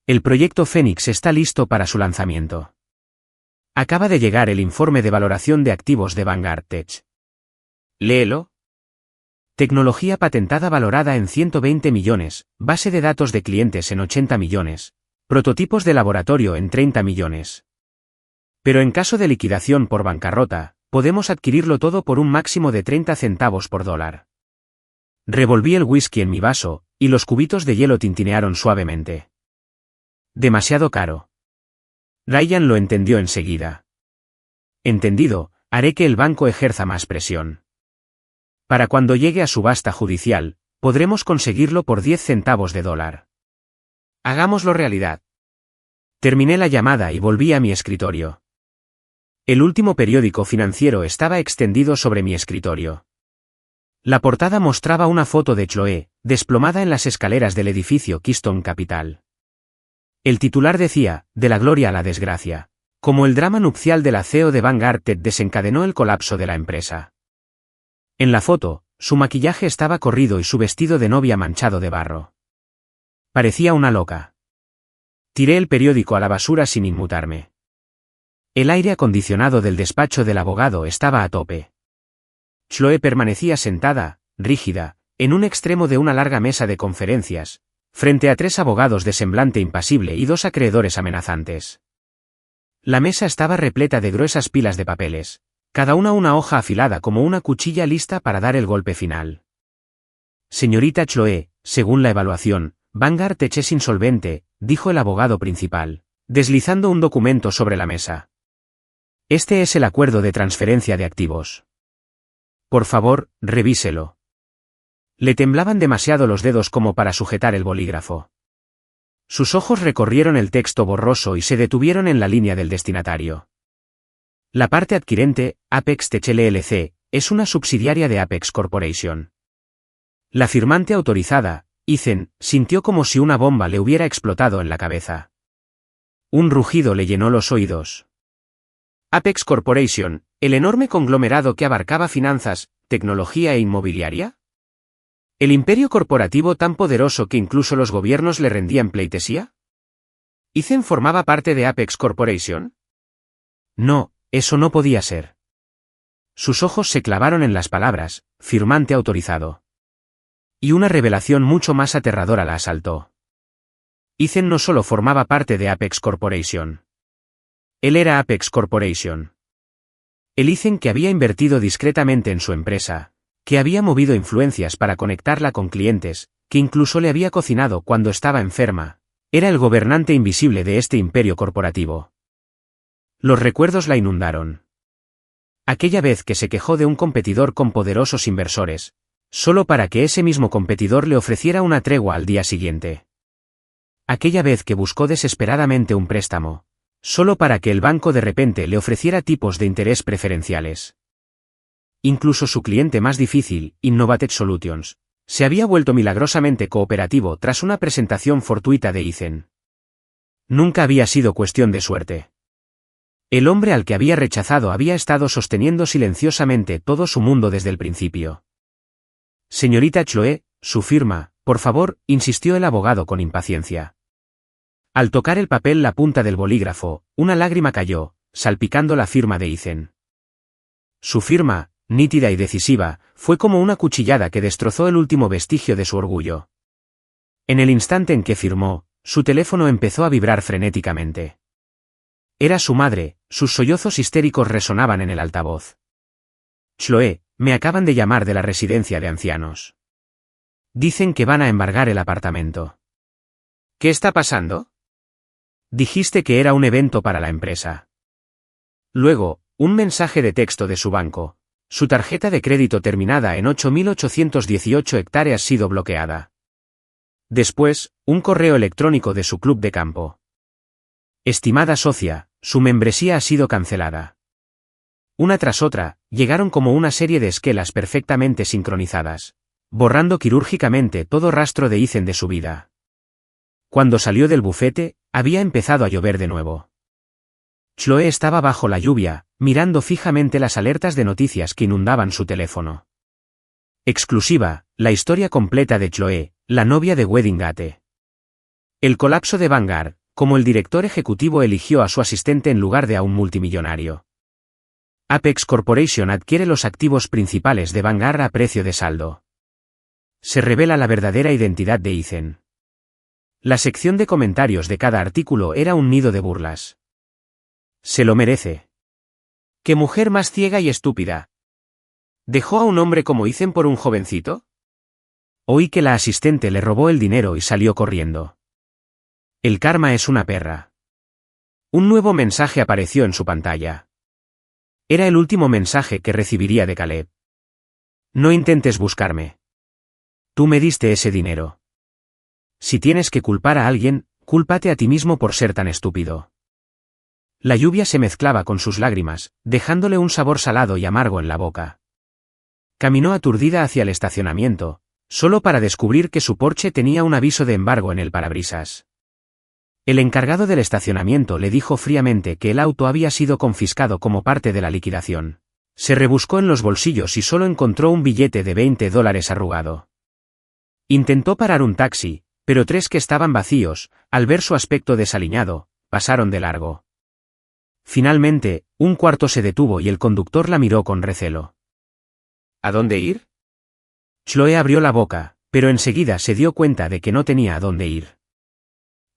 El proyecto Fénix está listo para su lanzamiento. Acaba de llegar el informe de valoración de activos de Vanguard Tech. Léelo. Tecnología patentada valorada en 120 millones, base de datos de clientes en 80 millones, prototipos de laboratorio en 30 millones. Pero en caso de liquidación por bancarrota, podemos adquirirlo todo por un máximo de 30 centavos por dólar. Revolví el whisky en mi vaso, y los cubitos de hielo tintinearon suavemente. Demasiado caro. Ryan lo entendió enseguida. Entendido, haré que el banco ejerza más presión. Para cuando llegue a subasta judicial, podremos conseguirlo por 10 centavos de dólar. Hagámoslo realidad. Terminé la llamada y volví a mi escritorio. El último periódico financiero estaba extendido sobre mi escritorio. La portada mostraba una foto de Chloe, desplomada en las escaleras del edificio Keystone Capital. El titular decía, de la gloria a la desgracia, como el drama nupcial de la CEO de Vanguard Tech desencadenó el colapso de la empresa. En la foto, su maquillaje estaba corrido y su vestido de novia manchado de barro. Parecía una loca. Tiré el periódico a la basura sin inmutarme. El aire acondicionado del despacho del abogado estaba a tope. Chloe permanecía sentada, rígida, en un extremo de una larga mesa de conferencias, frente a 3 abogados de semblante impasible y 2 acreedores amenazantes. La mesa estaba repleta de gruesas pilas de papeles, cada una hoja afilada como una cuchilla lista para dar el golpe final. Señorita Chloe, según la evaluación, Vanguard Tech es insolvente, dijo el abogado principal, deslizando un documento sobre la mesa. Este es el acuerdo de transferencia de activos. Por favor, revíselo. Le temblaban demasiado los dedos como para sujetar el bolígrafo. Sus ojos recorrieron el texto borroso y se detuvieron en la línea del destinatario. La parte adquirente, Apex Tech LLC, es una subsidiaria de Apex Corporation. La firmante autorizada, Ethan, sintió como si una bomba le hubiera explotado en la cabeza. Un rugido le llenó los oídos. Apex Corporation, el enorme conglomerado que abarcaba finanzas, tecnología e inmobiliaria. ¿El imperio corporativo tan poderoso que incluso los gobiernos le rendían pleitesía? ¿Ethan formaba parte de Apex Corporation? No, eso no podía ser. Sus ojos se clavaron en las palabras, firmante autorizado. Y una revelación mucho más aterradora la asaltó. Ethan no solo formaba parte de Apex Corporation. Él era Apex Corporation. El Ethan que había invertido discretamente en su empresa, que había movido influencias para conectarla con clientes, que incluso le había cocinado cuando estaba enferma, era el gobernante invisible de este imperio corporativo. Los recuerdos la inundaron. Aquella vez que se quejó de un competidor con poderosos inversores, solo para que ese mismo competidor le ofreciera una tregua al día siguiente. Aquella vez que buscó desesperadamente un préstamo, solo para que el banco de repente le ofreciera tipos de interés preferenciales. Incluso su cliente más difícil, Innovative Solutions, se había vuelto milagrosamente cooperativo tras una presentación fortuita de Ethan. Nunca había sido cuestión de suerte. El hombre al que había rechazado había estado sosteniendo silenciosamente todo su mundo desde el principio. Señorita Chloe, su firma, por favor, insistió el abogado con impaciencia. Al tocar el papel la punta del bolígrafo, una lágrima cayó, salpicando la firma de Ethan. Su firma, nítida y decisiva, fue como una cuchillada que destrozó el último vestigio de su orgullo. En el instante en que firmó, su teléfono empezó a vibrar frenéticamente. Era su madre, sus sollozos histéricos resonaban en el altavoz. Chloe, me acaban de llamar de la residencia de ancianos. Dicen que van a embargar el apartamento. ¿Qué está pasando? Dijiste que era un evento para la empresa. Luego, un mensaje de texto de su banco. Su tarjeta de crédito terminada en 8.818 hectáreas ha sido bloqueada. Después, un correo electrónico de su club de campo. Estimada socia, su membresía ha sido cancelada. Una tras otra, llegaron como una serie de esquelas perfectamente sincronizadas, borrando quirúrgicamente todo rastro de Ethan de su vida. Cuando salió del bufete, había empezado a llover de nuevo. Chloe estaba bajo la lluvia, mirando fijamente las alertas de noticias que inundaban su teléfono. Exclusiva, la historia completa de Chloe, la novia de Wedding Gate. El colapso de Vanguard, como el director ejecutivo eligió a su asistente en lugar de a un multimillonario. Apex Corporation adquiere los activos principales de Vanguard a precio de saldo. Se revela la verdadera identidad de Ethan. La sección de comentarios de cada artículo era un nido de burlas. Se lo merece. ¡Qué mujer más ciega y estúpida! ¿Dejó a un hombre como Ethan por un jovencito? Oí que la asistente le robó el dinero y salió corriendo. El karma es una perra. Un nuevo mensaje apareció en su pantalla. Era el último mensaje que recibiría de Caleb. No intentes buscarme. Tú me diste ese dinero. Si tienes que culpar a alguien, cúlpate a ti mismo por ser tan estúpido. La lluvia se mezclaba con sus lágrimas, dejándole un sabor salado y amargo en la boca. Caminó aturdida hacia el estacionamiento, solo para descubrir que su Porsche tenía un aviso de embargo en el parabrisas. El encargado del estacionamiento le dijo fríamente que el auto había sido confiscado como parte de la liquidación. Se rebuscó en los bolsillos y solo encontró un billete de $20 arrugado. Intentó parar un taxi, pero tres que estaban vacíos, al ver su aspecto desaliñado, pasaron de largo. Finalmente, un cuarto se detuvo y el conductor la miró con recelo. ¿A dónde ir? Chloe abrió la boca, pero enseguida se dio cuenta de que no tenía a dónde ir.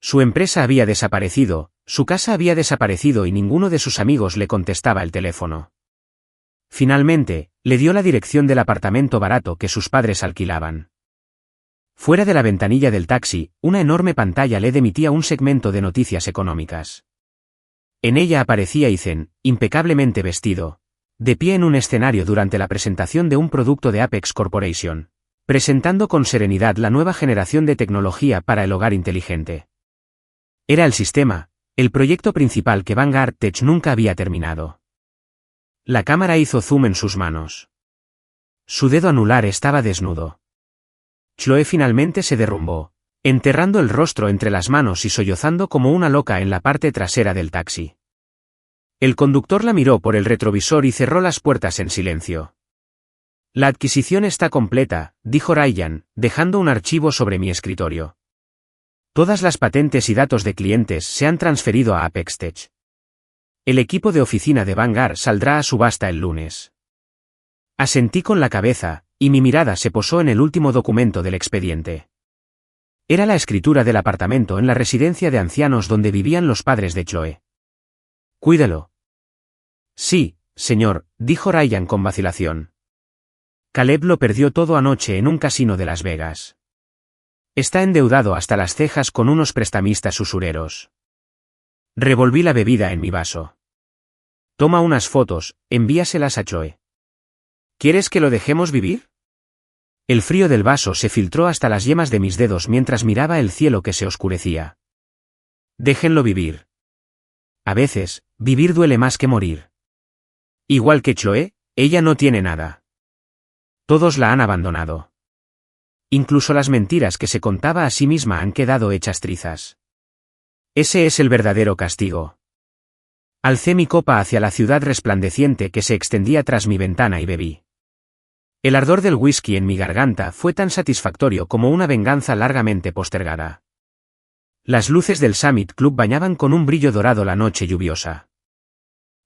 Su empresa había desaparecido, su casa había desaparecido y ninguno de sus amigos le contestaba el teléfono. Finalmente, le dio la dirección del apartamento barato que sus padres alquilaban. Fuera de la ventanilla del taxi, una enorme pantalla LED emitía un segmento de noticias económicas. En ella aparecía Ethan, impecablemente vestido, de pie en un escenario durante la presentación de un producto de Apex Corporation, presentando con serenidad la nueva generación de tecnología para el hogar inteligente. Era el sistema, el proyecto principal que Vanguard Tech nunca había terminado. La cámara hizo zoom en sus manos. Su dedo anular estaba desnudo. Chloe finalmente se derrumbó, enterrando el rostro entre las manos y sollozando como una loca en la parte trasera del taxi. El conductor la miró por el retrovisor y cerró las puertas en silencio. La adquisición está completa, dijo Ryan, dejando un archivo sobre mi escritorio. Todas las patentes y datos de clientes se han transferido a Apex Tech. El equipo de oficina de Vanguard saldrá a subasta el lunes. Asentí con la cabeza, y mi mirada se posó en el último documento del expediente. Era la escritura del apartamento en la residencia de ancianos donde vivían los padres de Chloe. Cuídalo. Sí, señor, dijo Ryan con vacilación. Caleb lo perdió todo anoche en un casino de Las Vegas. Está endeudado hasta las cejas con unos prestamistas usureros. Revolví la bebida en mi vaso. Toma unas fotos, envíaselas a Chloe. ¿Quieres que lo dejemos vivir? El frío del vaso se filtró hasta las yemas de mis dedos mientras miraba el cielo que se oscurecía. Déjenlo vivir. A veces, vivir duele más que morir. Igual que Chloe, ella no tiene nada. Todos la han abandonado. Incluso las mentiras que se contaba a sí misma han quedado hechas trizas. Ese es el verdadero castigo. Alcé mi copa hacia la ciudad resplandeciente que se extendía tras mi ventana y bebí. El ardor del whisky en mi garganta fue tan satisfactorio como una venganza largamente postergada. Las luces del Summit Club bañaban con un brillo dorado la noche lluviosa.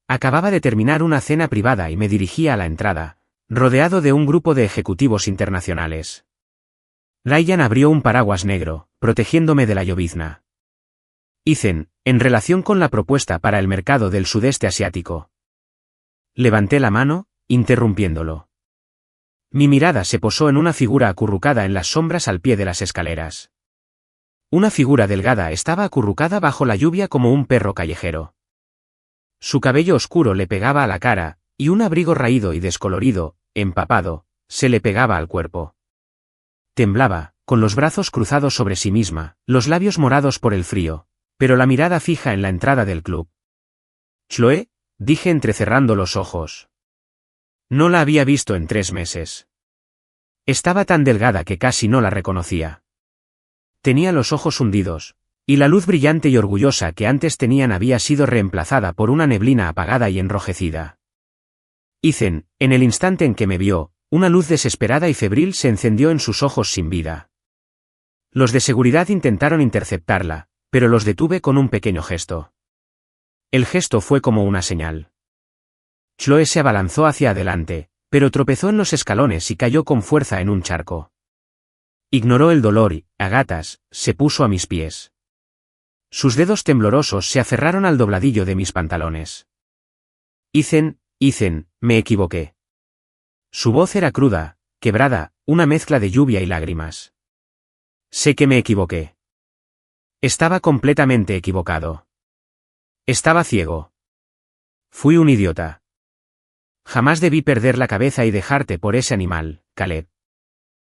Acababa de terminar una cena privada y me dirigía a la entrada, rodeado de un grupo de ejecutivos internacionales. Ryan abrió un paraguas negro, protegiéndome de la llovizna. Ethan, en relación con la propuesta para el mercado del sudeste asiático. Levanté la mano, interrumpiéndolo. Mi mirada se posó en una figura acurrucada en las sombras al pie de las escaleras. Una figura delgada estaba acurrucada bajo la lluvia como un perro callejero. Su cabello oscuro le pegaba a la cara, y un abrigo raído y descolorido, empapado, se le pegaba al cuerpo. Temblaba, con los brazos cruzados sobre sí misma, los labios morados por el frío, pero la mirada fija en la entrada del club. «Chloe», dije entrecerrando los ojos. No la había visto en 3 meses. Estaba tan delgada que casi no la reconocía. Tenía los ojos hundidos, y la luz brillante y orgullosa que antes tenían había sido reemplazada por una neblina apagada y enrojecida. Ethan, en el instante en que me vio, una luz desesperada y febril se encendió en sus ojos sin vida. Los de seguridad intentaron interceptarla, pero los detuve con un pequeño gesto. El gesto fue como una señal. Chloe se abalanzó hacia adelante, pero tropezó en los escalones y cayó con fuerza en un charco. Ignoró el dolor y, a gatas, se puso a mis pies. Sus dedos temblorosos se aferraron al dobladillo de mis pantalones. Ethan, me equivoqué. Su voz era cruda, quebrada, una mezcla de lluvia y lágrimas. Sé que me equivoqué. Estaba completamente equivocado. Estaba ciego. Fui un idiota. Jamás debí perder la cabeza y dejarte por ese animal, Caleb.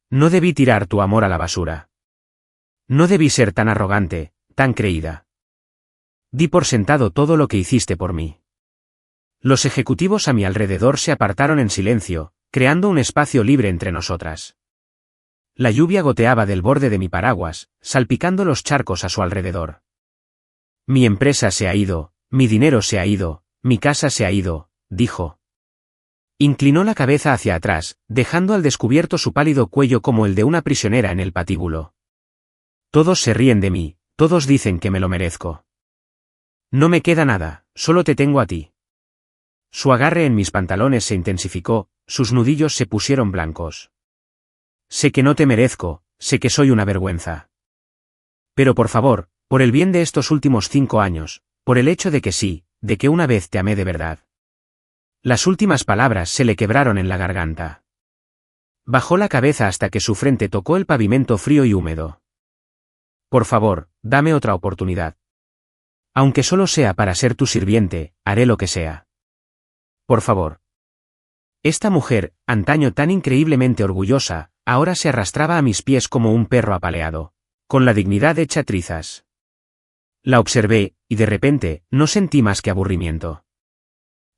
No debí tirar tu amor a la basura. No debí ser tan arrogante, tan creída. Di por sentado todo lo que hiciste por mí. Los ejecutivos a mi alrededor se apartaron en silencio, creando un espacio libre entre nosotras. La lluvia goteaba del borde de mi paraguas, salpicando los charcos a su alrededor. Mi empresa se ha ido, mi dinero se ha ido, mi casa se ha ido, dijo. Inclinó la cabeza hacia atrás, dejando al descubierto su pálido cuello como el de una prisionera en el patíbulo. Todos se ríen de mí, todos dicen que me lo merezco. No me queda nada, solo te tengo a ti. Su agarre en mis pantalones se intensificó, sus nudillos se pusieron blancos. Sé que no te merezco, sé que soy una vergüenza. Pero por favor, por el bien de estos últimos 5 años, por el hecho de que sí, de que una vez te amé de verdad. Las últimas palabras se le quebraron en la garganta. Bajó la cabeza hasta que su frente tocó el pavimento frío y húmedo. Por favor, dame otra oportunidad. Aunque solo sea para ser tu sirviente, haré lo que sea. Por favor. Esta mujer, antaño tan increíblemente orgullosa, ahora se arrastraba a mis pies como un perro apaleado, con la dignidad hecha trizas. La observé, y de repente, no sentí más que aburrimiento.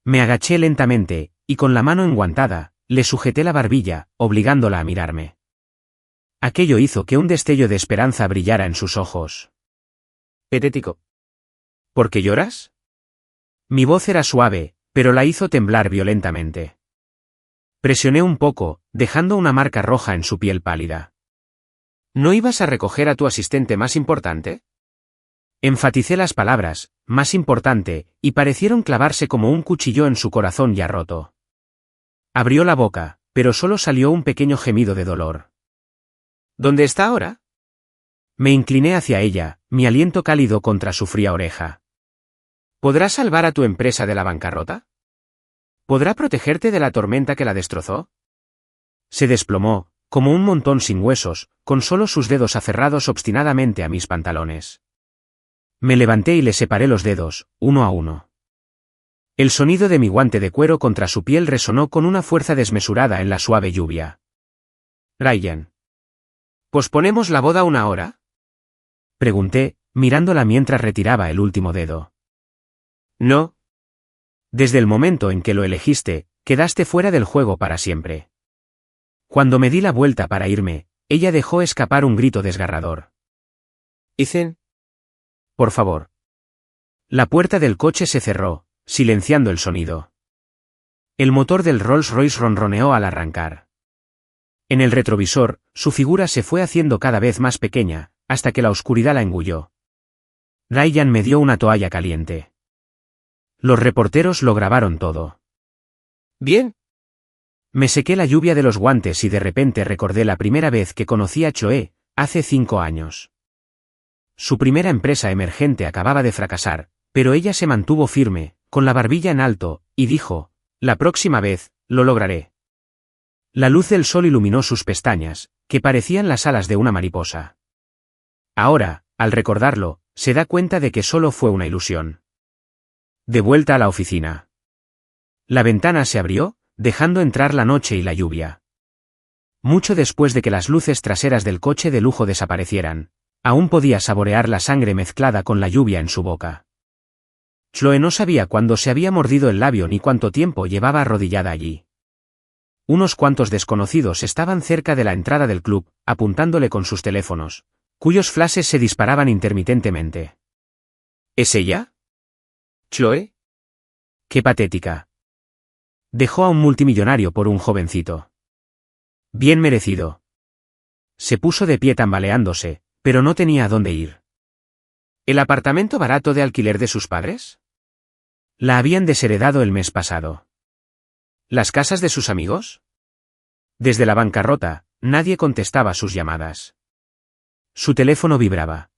Me agaché lentamente, y con la mano enguantada, le sujeté la barbilla, obligándola a mirarme. Aquello hizo que un destello de esperanza brillara en sus ojos. Patético. ¿Por qué lloras? Mi voz era suave, pero la hizo temblar violentamente. Presioné un poco, dejando una marca roja en su piel pálida. ¿No ibas a recoger a tu asistente más importante? Enfaticé las palabras, más importante, y parecieron clavarse como un cuchillo en su corazón ya roto. Abrió la boca, pero solo salió un pequeño gemido de dolor. ¿Dónde está ahora? Me incliné hacia ella, mi aliento cálido contra su fría oreja. ¿Podrá salvar a tu empresa de la bancarrota? ¿Podrá protegerte de la tormenta que la destrozó? Se desplomó, como un montón sin huesos, con solo sus dedos aferrados obstinadamente a mis pantalones. Me levanté y le separé los dedos, uno a uno. El sonido de mi guante de cuero contra su piel resonó con una fuerza desmesurada en la suave lluvia. Ryan. ¿Posponemos la boda 1 hora? Pregunté, mirándola mientras retiraba el último dedo. No. Desde el momento en que lo elegiste, quedaste fuera del juego para siempre. Cuando me di la vuelta para irme, ella dejó escapar un grito desgarrador. Ethan. Por favor. La puerta del coche se cerró, silenciando el sonido. El motor del Rolls-Royce ronroneó al arrancar. En el retrovisor, su figura se fue haciendo cada vez más pequeña, hasta que la oscuridad la engulló. Ryan me dio una toalla caliente. Los reporteros lo grabaron todo. Bien. Me sequé la lluvia de los guantes y de repente recordé la primera vez que conocí a Chloe, hace 5 años. Su primera empresa emergente acababa de fracasar, pero ella se mantuvo firme, con la barbilla en alto, y dijo, «La próxima vez, lo lograré». La luz del sol iluminó sus pestañas, que parecían las alas de una mariposa. Ahora, al recordarlo, se da cuenta de que solo fue una ilusión. De vuelta a la oficina. La ventana se abrió, dejando entrar la noche y la lluvia. Mucho después de que las luces traseras del coche de lujo desaparecieran, aún podía saborear la sangre mezclada con la lluvia en su boca. Chloe no sabía cuándo se había mordido el labio ni cuánto tiempo llevaba arrodillada allí. Unos cuantos desconocidos estaban cerca de la entrada del club, apuntándole con sus teléfonos, cuyos flashes se disparaban intermitentemente. ¿Es ella? ¿Chloe? ¡Qué patética! Dejó a un multimillonario por un jovencito. Bien merecido. Se puso de pie tambaleándose, pero no tenía a dónde ir. ¿El apartamento barato de alquiler de sus padres? La habían desheredado el mes pasado. ¿Las casas de sus amigos? Desde la bancarrota, nadie contestaba sus llamadas. Su teléfono vibraba.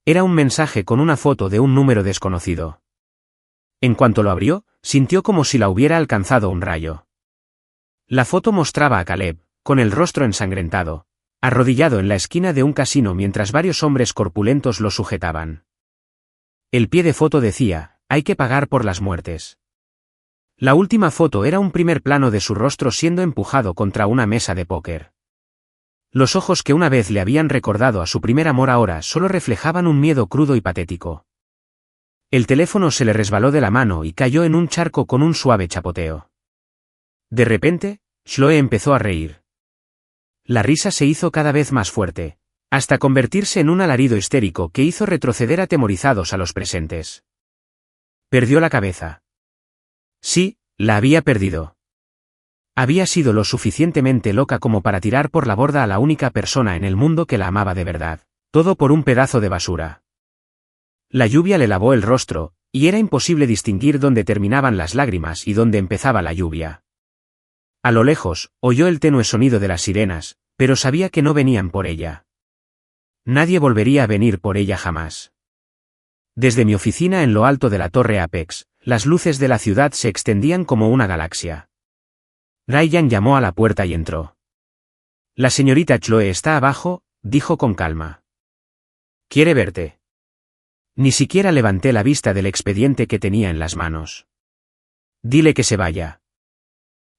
Era un mensaje con una foto de un número desconocido. En cuanto lo abrió, sintió como si la hubiera alcanzado un rayo. La foto mostraba a Caleb, con el rostro ensangrentado, arrodillado en la esquina de un casino mientras varios hombres corpulentos lo sujetaban. El pie de foto decía, «Hay que pagar por las muertes». La última foto era un primer plano de su rostro siendo empujado contra una mesa de póker. Los ojos que una vez le habían recordado a su primer amor ahora solo reflejaban un miedo crudo y patético. El teléfono se le resbaló de la mano y cayó en un charco con un suave chapoteo. De repente, Chloe empezó a reír. La risa se hizo cada vez más fuerte, hasta convertirse en un alarido histérico que hizo retroceder atemorizados a los presentes. Perdió la cabeza. Sí, la había perdido. Había sido lo suficientemente loca como para tirar por la borda a la única persona en el mundo que la amaba de verdad, todo por un pedazo de basura. La lluvia le lavó el rostro, y era imposible distinguir dónde terminaban las lágrimas y dónde empezaba la lluvia. A lo lejos, oyó el tenue sonido de las sirenas, pero sabía que no venían por ella. Nadie volvería a venir por ella jamás. Desde mi oficina en lo alto de la torre Apex, las luces de la ciudad se extendían como una galaxia. Ryan llamó a la puerta y entró. «La señorita Chloe está abajo», dijo con calma. «Quiere verte». Ni siquiera levanté la vista del expediente que tenía en las manos. «Dile que se vaya».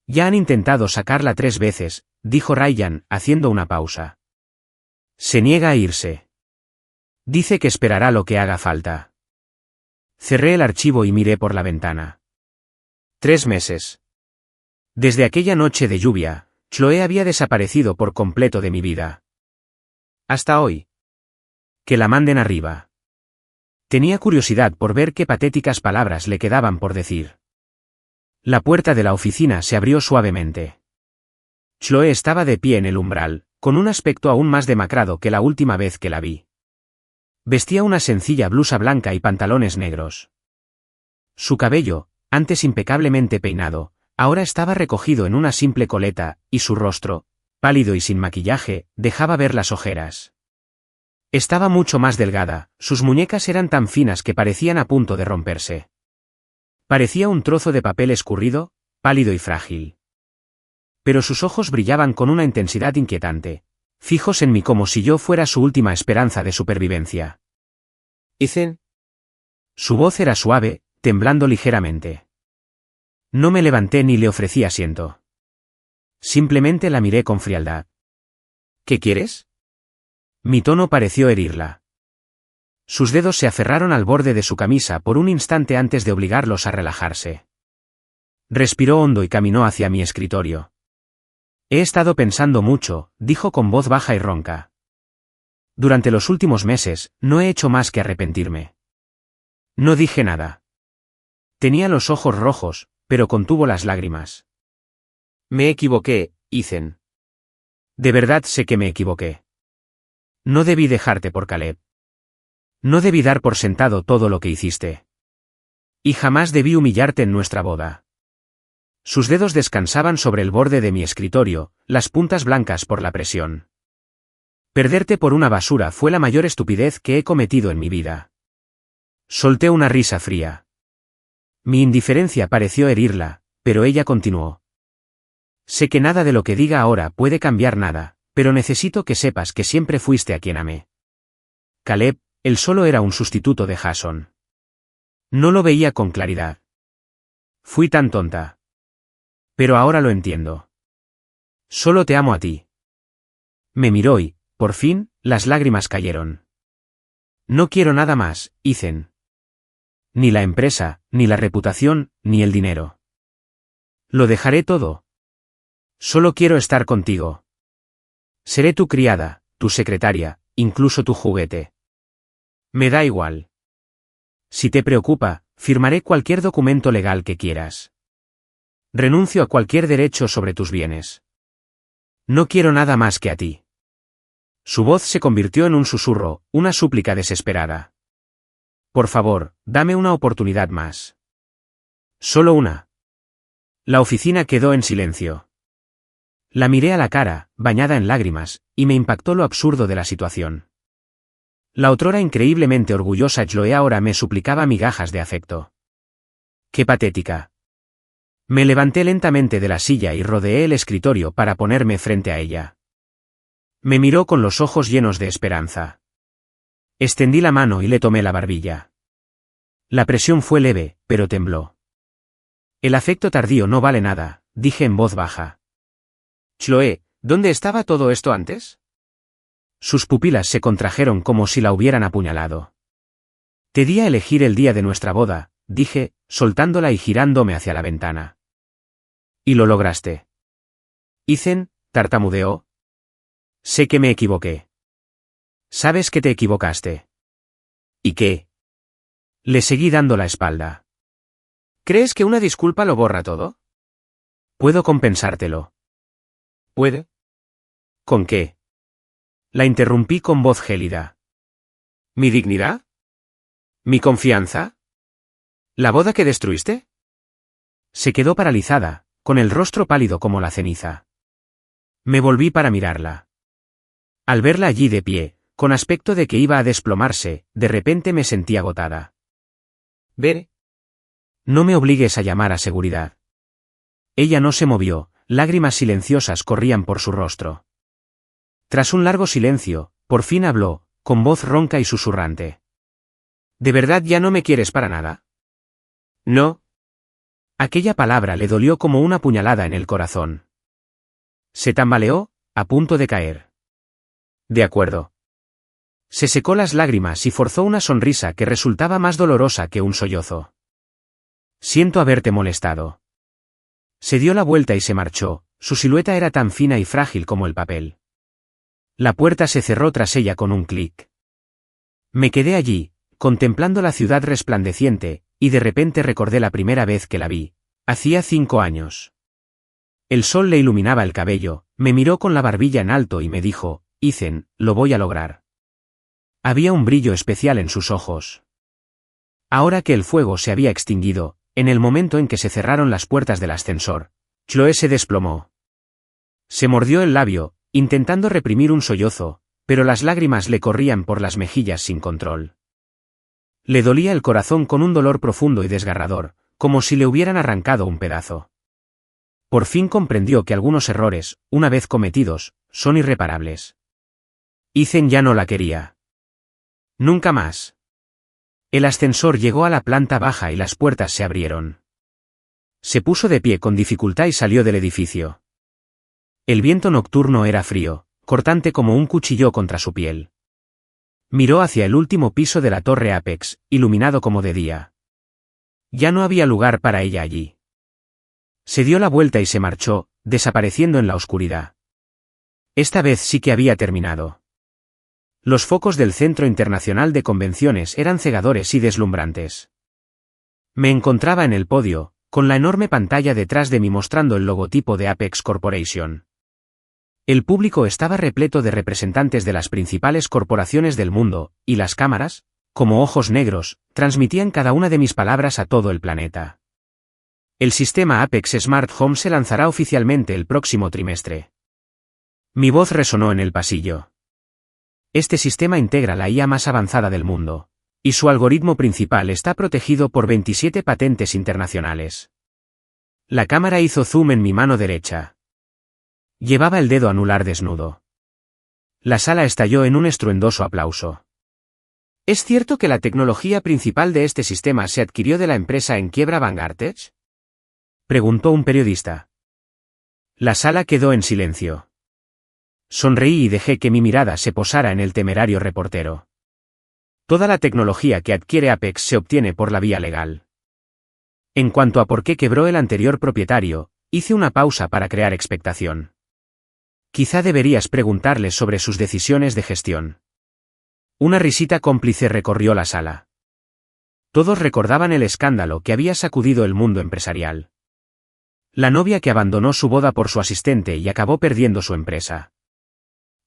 «Ya han intentado sacarla 3 veces», dijo Ryan, haciendo una pausa. «Se niega a irse. Dice que esperará lo que haga falta». Cerré el archivo y miré por la ventana. 3 meses. Desde aquella noche de lluvia, Chloe había desaparecido por completo de mi vida. Hasta hoy. Que la manden arriba. Tenía curiosidad por ver qué patéticas palabras le quedaban por decir. La puerta de la oficina se abrió suavemente. Chloe estaba de pie en el umbral, con un aspecto aún más demacrado que la última vez que la vi. Vestía una sencilla blusa blanca y pantalones negros. Su cabello, antes impecablemente peinado, ahora estaba recogido en una simple coleta, y su rostro, pálido y sin maquillaje, dejaba ver las ojeras. Estaba mucho más delgada, sus muñecas eran tan finas que parecían a punto de romperse. Parecía un trozo de papel escurrido, pálido y frágil. Pero sus ojos brillaban con una intensidad inquietante, fijos en mí como si yo fuera su última esperanza de supervivencia. «Ethan». Su voz era suave, temblando ligeramente. No me levanté ni le ofrecí asiento. Simplemente la miré con frialdad. «¿Qué quieres?» Mi tono pareció herirla. Sus dedos se aferraron al borde de su camisa por un instante antes de obligarlos a relajarse. Respiró hondo y caminó hacia mi escritorio. «He estado pensando mucho», dijo con voz baja y ronca. «Durante los últimos meses, no he hecho más que arrepentirme». No dije nada. Tenía los ojos rojos, pero contuvo las lágrimas. «Me equivoqué, Ethan. De verdad sé que me equivoqué. No debí dejarte por Caleb. No debí dar por sentado todo lo que hiciste. Y jamás debí humillarte en nuestra boda». Sus dedos descansaban sobre el borde de mi escritorio, las puntas blancas por la presión. Perderte por una basura fue la mayor estupidez que he cometido en mi vida. Solté una risa fría. Mi indiferencia pareció herirla, pero ella continuó. Sé que nada de lo que diga ahora puede cambiar nada, pero necesito que sepas que siempre fuiste a quien amé. Caleb, él solo era un sustituto de Jason. No lo veía con claridad. Fui tan tonta. Pero ahora lo entiendo. Solo te amo a ti. Me miró y, por fin, las lágrimas cayeron. No quiero nada más, Ethan. Ni la empresa, ni la reputación, ni el dinero. Lo dejaré todo. Solo quiero estar contigo. Seré tu criada, tu secretaria, incluso tu juguete. Me da igual. Si te preocupa, firmaré cualquier documento legal que quieras. Renuncio a cualquier derecho sobre tus bienes. No quiero nada más que a ti. Su voz se convirtió en un susurro, una súplica desesperada. Por favor, dame una oportunidad más. Solo una. La oficina quedó en silencio. La miré a la cara, bañada en lágrimas, y me impactó lo absurdo de la situación. La otrora increíblemente orgullosa Chloe ahora me suplicaba migajas de afecto. ¡Qué patética! Me levanté lentamente de la silla y rodeé el escritorio para ponerme frente a ella. Me miró con los ojos llenos de esperanza. Extendí la mano y le tomé la barbilla. La presión fue leve, pero tembló. El afecto tardío no vale nada, dije en voz baja. Chloe, ¿dónde estaba todo esto antes? Sus pupilas se contrajeron como si la hubieran apuñalado. Te di a elegir el día de nuestra boda, dije, soltándola y girándome hacia la ventana. Y lo lograste. Ethan, tartamudeó. Sé que me equivoqué. Sabes que te equivocaste. ¿Y qué? Le seguí dando la espalda. ¿Crees que una disculpa lo borra todo? Puedo compensártelo. ¿Puede? ¿Con qué? La interrumpí con voz gélida. ¿Mi dignidad? ¿Mi confianza? ¿La boda que destruiste? Se quedó paralizada, con el rostro pálido como la ceniza. Me volví para mirarla. Al verla allí de pie, con aspecto de que iba a desplomarse, de repente me sentí agotada. Veré. No me obligues a llamar a seguridad. Ella no se movió, lágrimas silenciosas corrían por su rostro. Tras un largo silencio, por fin habló, con voz ronca y susurrante. ¿De verdad ya no me quieres para nada? No. Aquella palabra le dolió como una puñalada en el corazón. Se tambaleó, a punto de caer. De acuerdo. Se secó las lágrimas y forzó una sonrisa que resultaba más dolorosa que un sollozo. Siento haberte molestado. Se dio la vuelta y se marchó, su silueta era tan fina y frágil como el papel. La puerta se cerró tras ella con un clic. Me quedé allí, contemplando la ciudad resplandeciente, y de repente recordé la primera vez que la vi. Hacía 5 años. El sol le iluminaba el cabello, me miró con la barbilla en alto y me dijo, Ethan, lo voy a lograr. Había un brillo especial en sus ojos. Ahora que el fuego se había extinguido, en el momento en que se cerraron las puertas del ascensor, Chloe se desplomó. Se mordió el labio, intentando reprimir un sollozo, pero las lágrimas le corrían por las mejillas sin control. Le dolía el corazón con un dolor profundo y desgarrador, como si le hubieran arrancado un pedazo. Por fin comprendió que algunos errores, una vez cometidos, son irreparables. Ethan ya no la quería. Nunca más. El ascensor llegó a la planta baja y las puertas se abrieron. Se puso de pie con dificultad y salió del edificio. El viento nocturno era frío, cortante como un cuchillo contra su piel. Miró hacia el último piso de la torre Apex, iluminado como de día. Ya no había lugar para ella allí. Se dio la vuelta y se marchó, desapareciendo en la oscuridad. Esta vez sí que había terminado. Los focos del Centro Internacional de Convenciones eran cegadores y deslumbrantes. Me encontraba en el podio, con la enorme pantalla detrás de mí mostrando el logotipo de Apex Corporation. El público estaba repleto de representantes de las principales corporaciones del mundo, y las cámaras, como ojos negros, transmitían cada una de mis palabras a todo el planeta. El sistema Apex Smart Home se lanzará oficialmente el próximo trimestre. Mi voz resonó en el pasillo. Este sistema integra la IA más avanzada del mundo, y su algoritmo principal está protegido por 27 patentes internacionales. La cámara hizo zoom en mi mano derecha. Llevaba el dedo anular desnudo. La sala estalló en un estruendoso aplauso. ¿Es cierto que la tecnología principal de este sistema se adquirió de la empresa en quiebra Vanguardtech?, preguntó un periodista. La sala quedó en silencio. Sonreí y dejé que mi mirada se posara en el temerario reportero. Toda la tecnología que adquiere Apex se obtiene por la vía legal. En cuanto a por qué quebró el anterior propietario, hice una pausa para crear expectación. Quizá deberías preguntarle sobre sus decisiones de gestión. Una risita cómplice recorrió la sala. Todos recordaban el escándalo que había sacudido el mundo empresarial. La novia que abandonó su boda por su asistente y acabó perdiendo su empresa.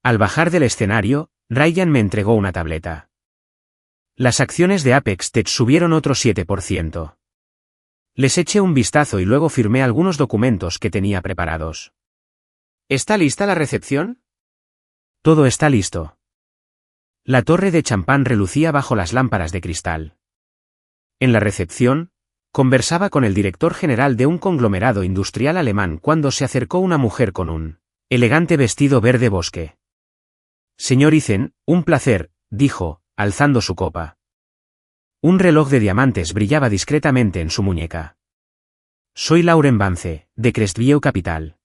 Al bajar del escenario, Ryan me entregó una tableta. Las acciones de Apex Tech subieron otro 7%. Les eché un vistazo y luego firmé algunos documentos que tenía preparados. ¿Está lista la recepción? Todo está listo. La torre de champán relucía bajo las lámparas de cristal. En la recepción, conversaba con el director general de un conglomerado industrial alemán cuando se acercó una mujer con un elegante vestido verde bosque. Señor Eisen, un placer, dijo, alzando su copa. Un reloj de diamantes brillaba discretamente en su muñeca. Soy Lauren Vance, de Crestview Capital.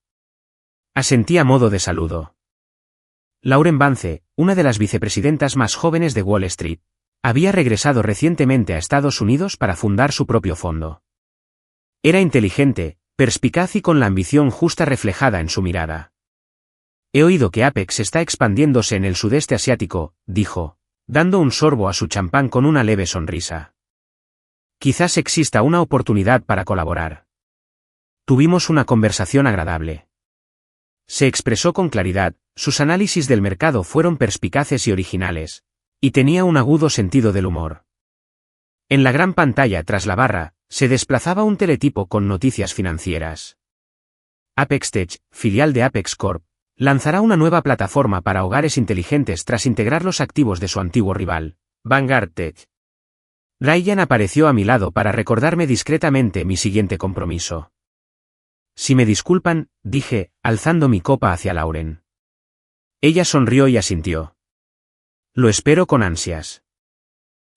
Asentí a modo de saludo. Lauren Vance, una de las vicepresidentas más jóvenes de Wall Street, había regresado recientemente a Estados Unidos para fundar su propio fondo. Era inteligente, perspicaz y con la ambición justa reflejada en su mirada. He oído que Apex está expandiéndose en el sudeste asiático, dijo, dando un sorbo a su champán con una leve sonrisa. Quizás exista una oportunidad para colaborar. Tuvimos una conversación agradable. Se expresó con claridad, sus análisis del mercado fueron perspicaces y originales, y tenía un agudo sentido del humor. En la gran pantalla tras la barra, se desplazaba un teletipo con noticias financieras. Apex Tech, filial de Apex Corp, lanzará una nueva plataforma para hogares inteligentes tras integrar los activos de su antiguo rival, Vanguardtech. Ryan apareció a mi lado para recordarme discretamente mi siguiente compromiso. Si me disculpan, dije, alzando mi copa hacia Lauren. Ella sonrió y asintió. Lo espero con ansias.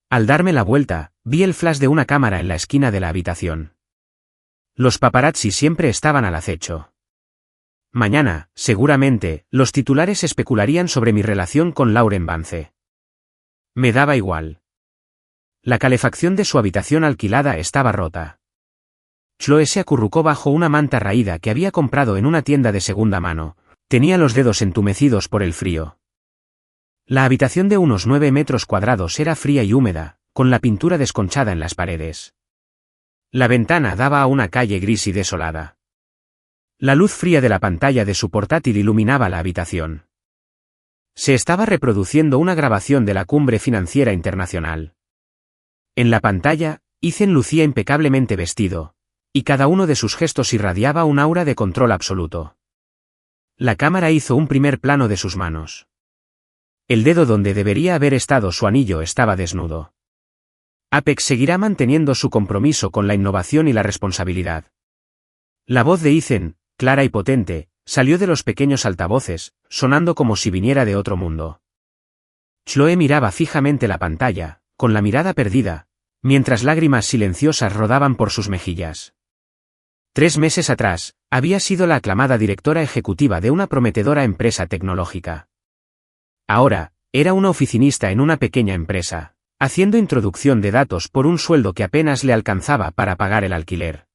Al darme la vuelta, vi el flash de una cámara en la esquina de la habitación. Los paparazzi siempre estaban al acecho. Mañana, seguramente, los titulares especularían sobre mi relación con Lauren Vance. Me daba igual. La calefacción de su habitación alquilada estaba rota. Chloe se acurrucó bajo una manta raída que había comprado en una tienda de segunda mano. Tenía los dedos entumecidos por el frío. La habitación de unos 9 metros cuadrados era fría y húmeda, con la pintura desconchada en las paredes. La ventana daba a una calle gris y desolada. La luz fría de la pantalla de su portátil iluminaba la habitación. Se estaba reproduciendo una grabación de la Cumbre Financiera Internacional. En la pantalla, Eisen lucía impecablemente vestido, y cada uno de sus gestos irradiaba un aura de control absoluto. La cámara hizo un primer plano de sus manos. El dedo donde debería haber estado su anillo estaba desnudo. Apex seguirá manteniendo su compromiso con la innovación y la responsabilidad. La voz de Eisen, clara y potente, salió de los pequeños altavoces, sonando como si viniera de otro mundo. Chloe miraba fijamente la pantalla, con la mirada perdida, mientras lágrimas silenciosas rodaban por sus mejillas. 3 meses atrás, había sido la aclamada directora ejecutiva de una prometedora empresa tecnológica. Ahora, era una oficinista en una pequeña empresa, haciendo introducción de datos por un sueldo que apenas le alcanzaba para pagar el alquiler.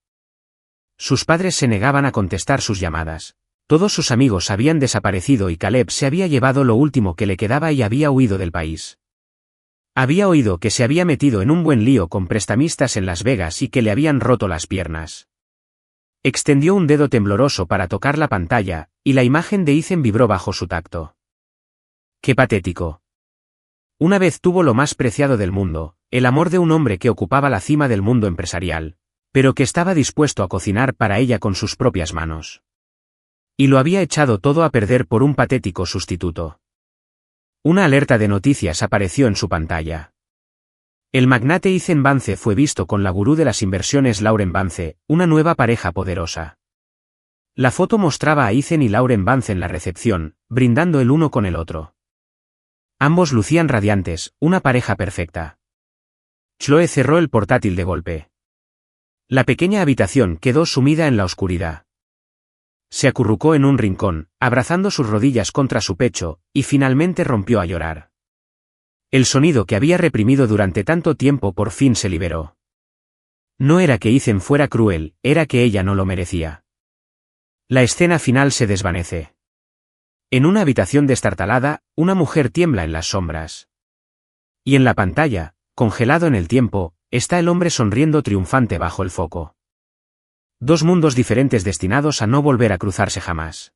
Sus padres se negaban a contestar sus llamadas. Todos sus amigos habían desaparecido y Caleb se había llevado lo último que le quedaba y había huido del país. Había oído que se había metido en un buen lío con prestamistas en Las Vegas y que le habían roto las piernas. Extendió un dedo tembloroso para tocar la pantalla, y la imagen de Eisen vibró bajo su tacto. ¡Qué patético! Una vez tuvo lo más preciado del mundo, el amor de un hombre que ocupaba la cima del mundo empresarial, pero que estaba dispuesto a cocinar para ella con sus propias manos. Y lo había echado todo a perder por un patético sustituto. Una alerta de noticias apareció en su pantalla. El magnate Ethan Vance fue visto con la gurú de las inversiones Lauren Vance, una nueva pareja poderosa. La foto mostraba a Ethan y Lauren Vance en la recepción, brindando el uno con el otro. Ambos lucían radiantes, una pareja perfecta. Chloe cerró el portátil de golpe. La pequeña habitación quedó sumida en la oscuridad. Se acurrucó en un rincón, abrazando sus rodillas contra su pecho, y finalmente rompió a llorar. El sonido que había reprimido durante tanto tiempo por fin se liberó. No era que Ethan fuera cruel, era que ella no lo merecía. La escena final se desvanece. En una habitación destartalada, una mujer tiembla en las sombras. Y en la pantalla, congelado en el tiempo, está el hombre sonriendo triunfante bajo el foco. Dos mundos diferentes destinados a no volver a cruzarse jamás.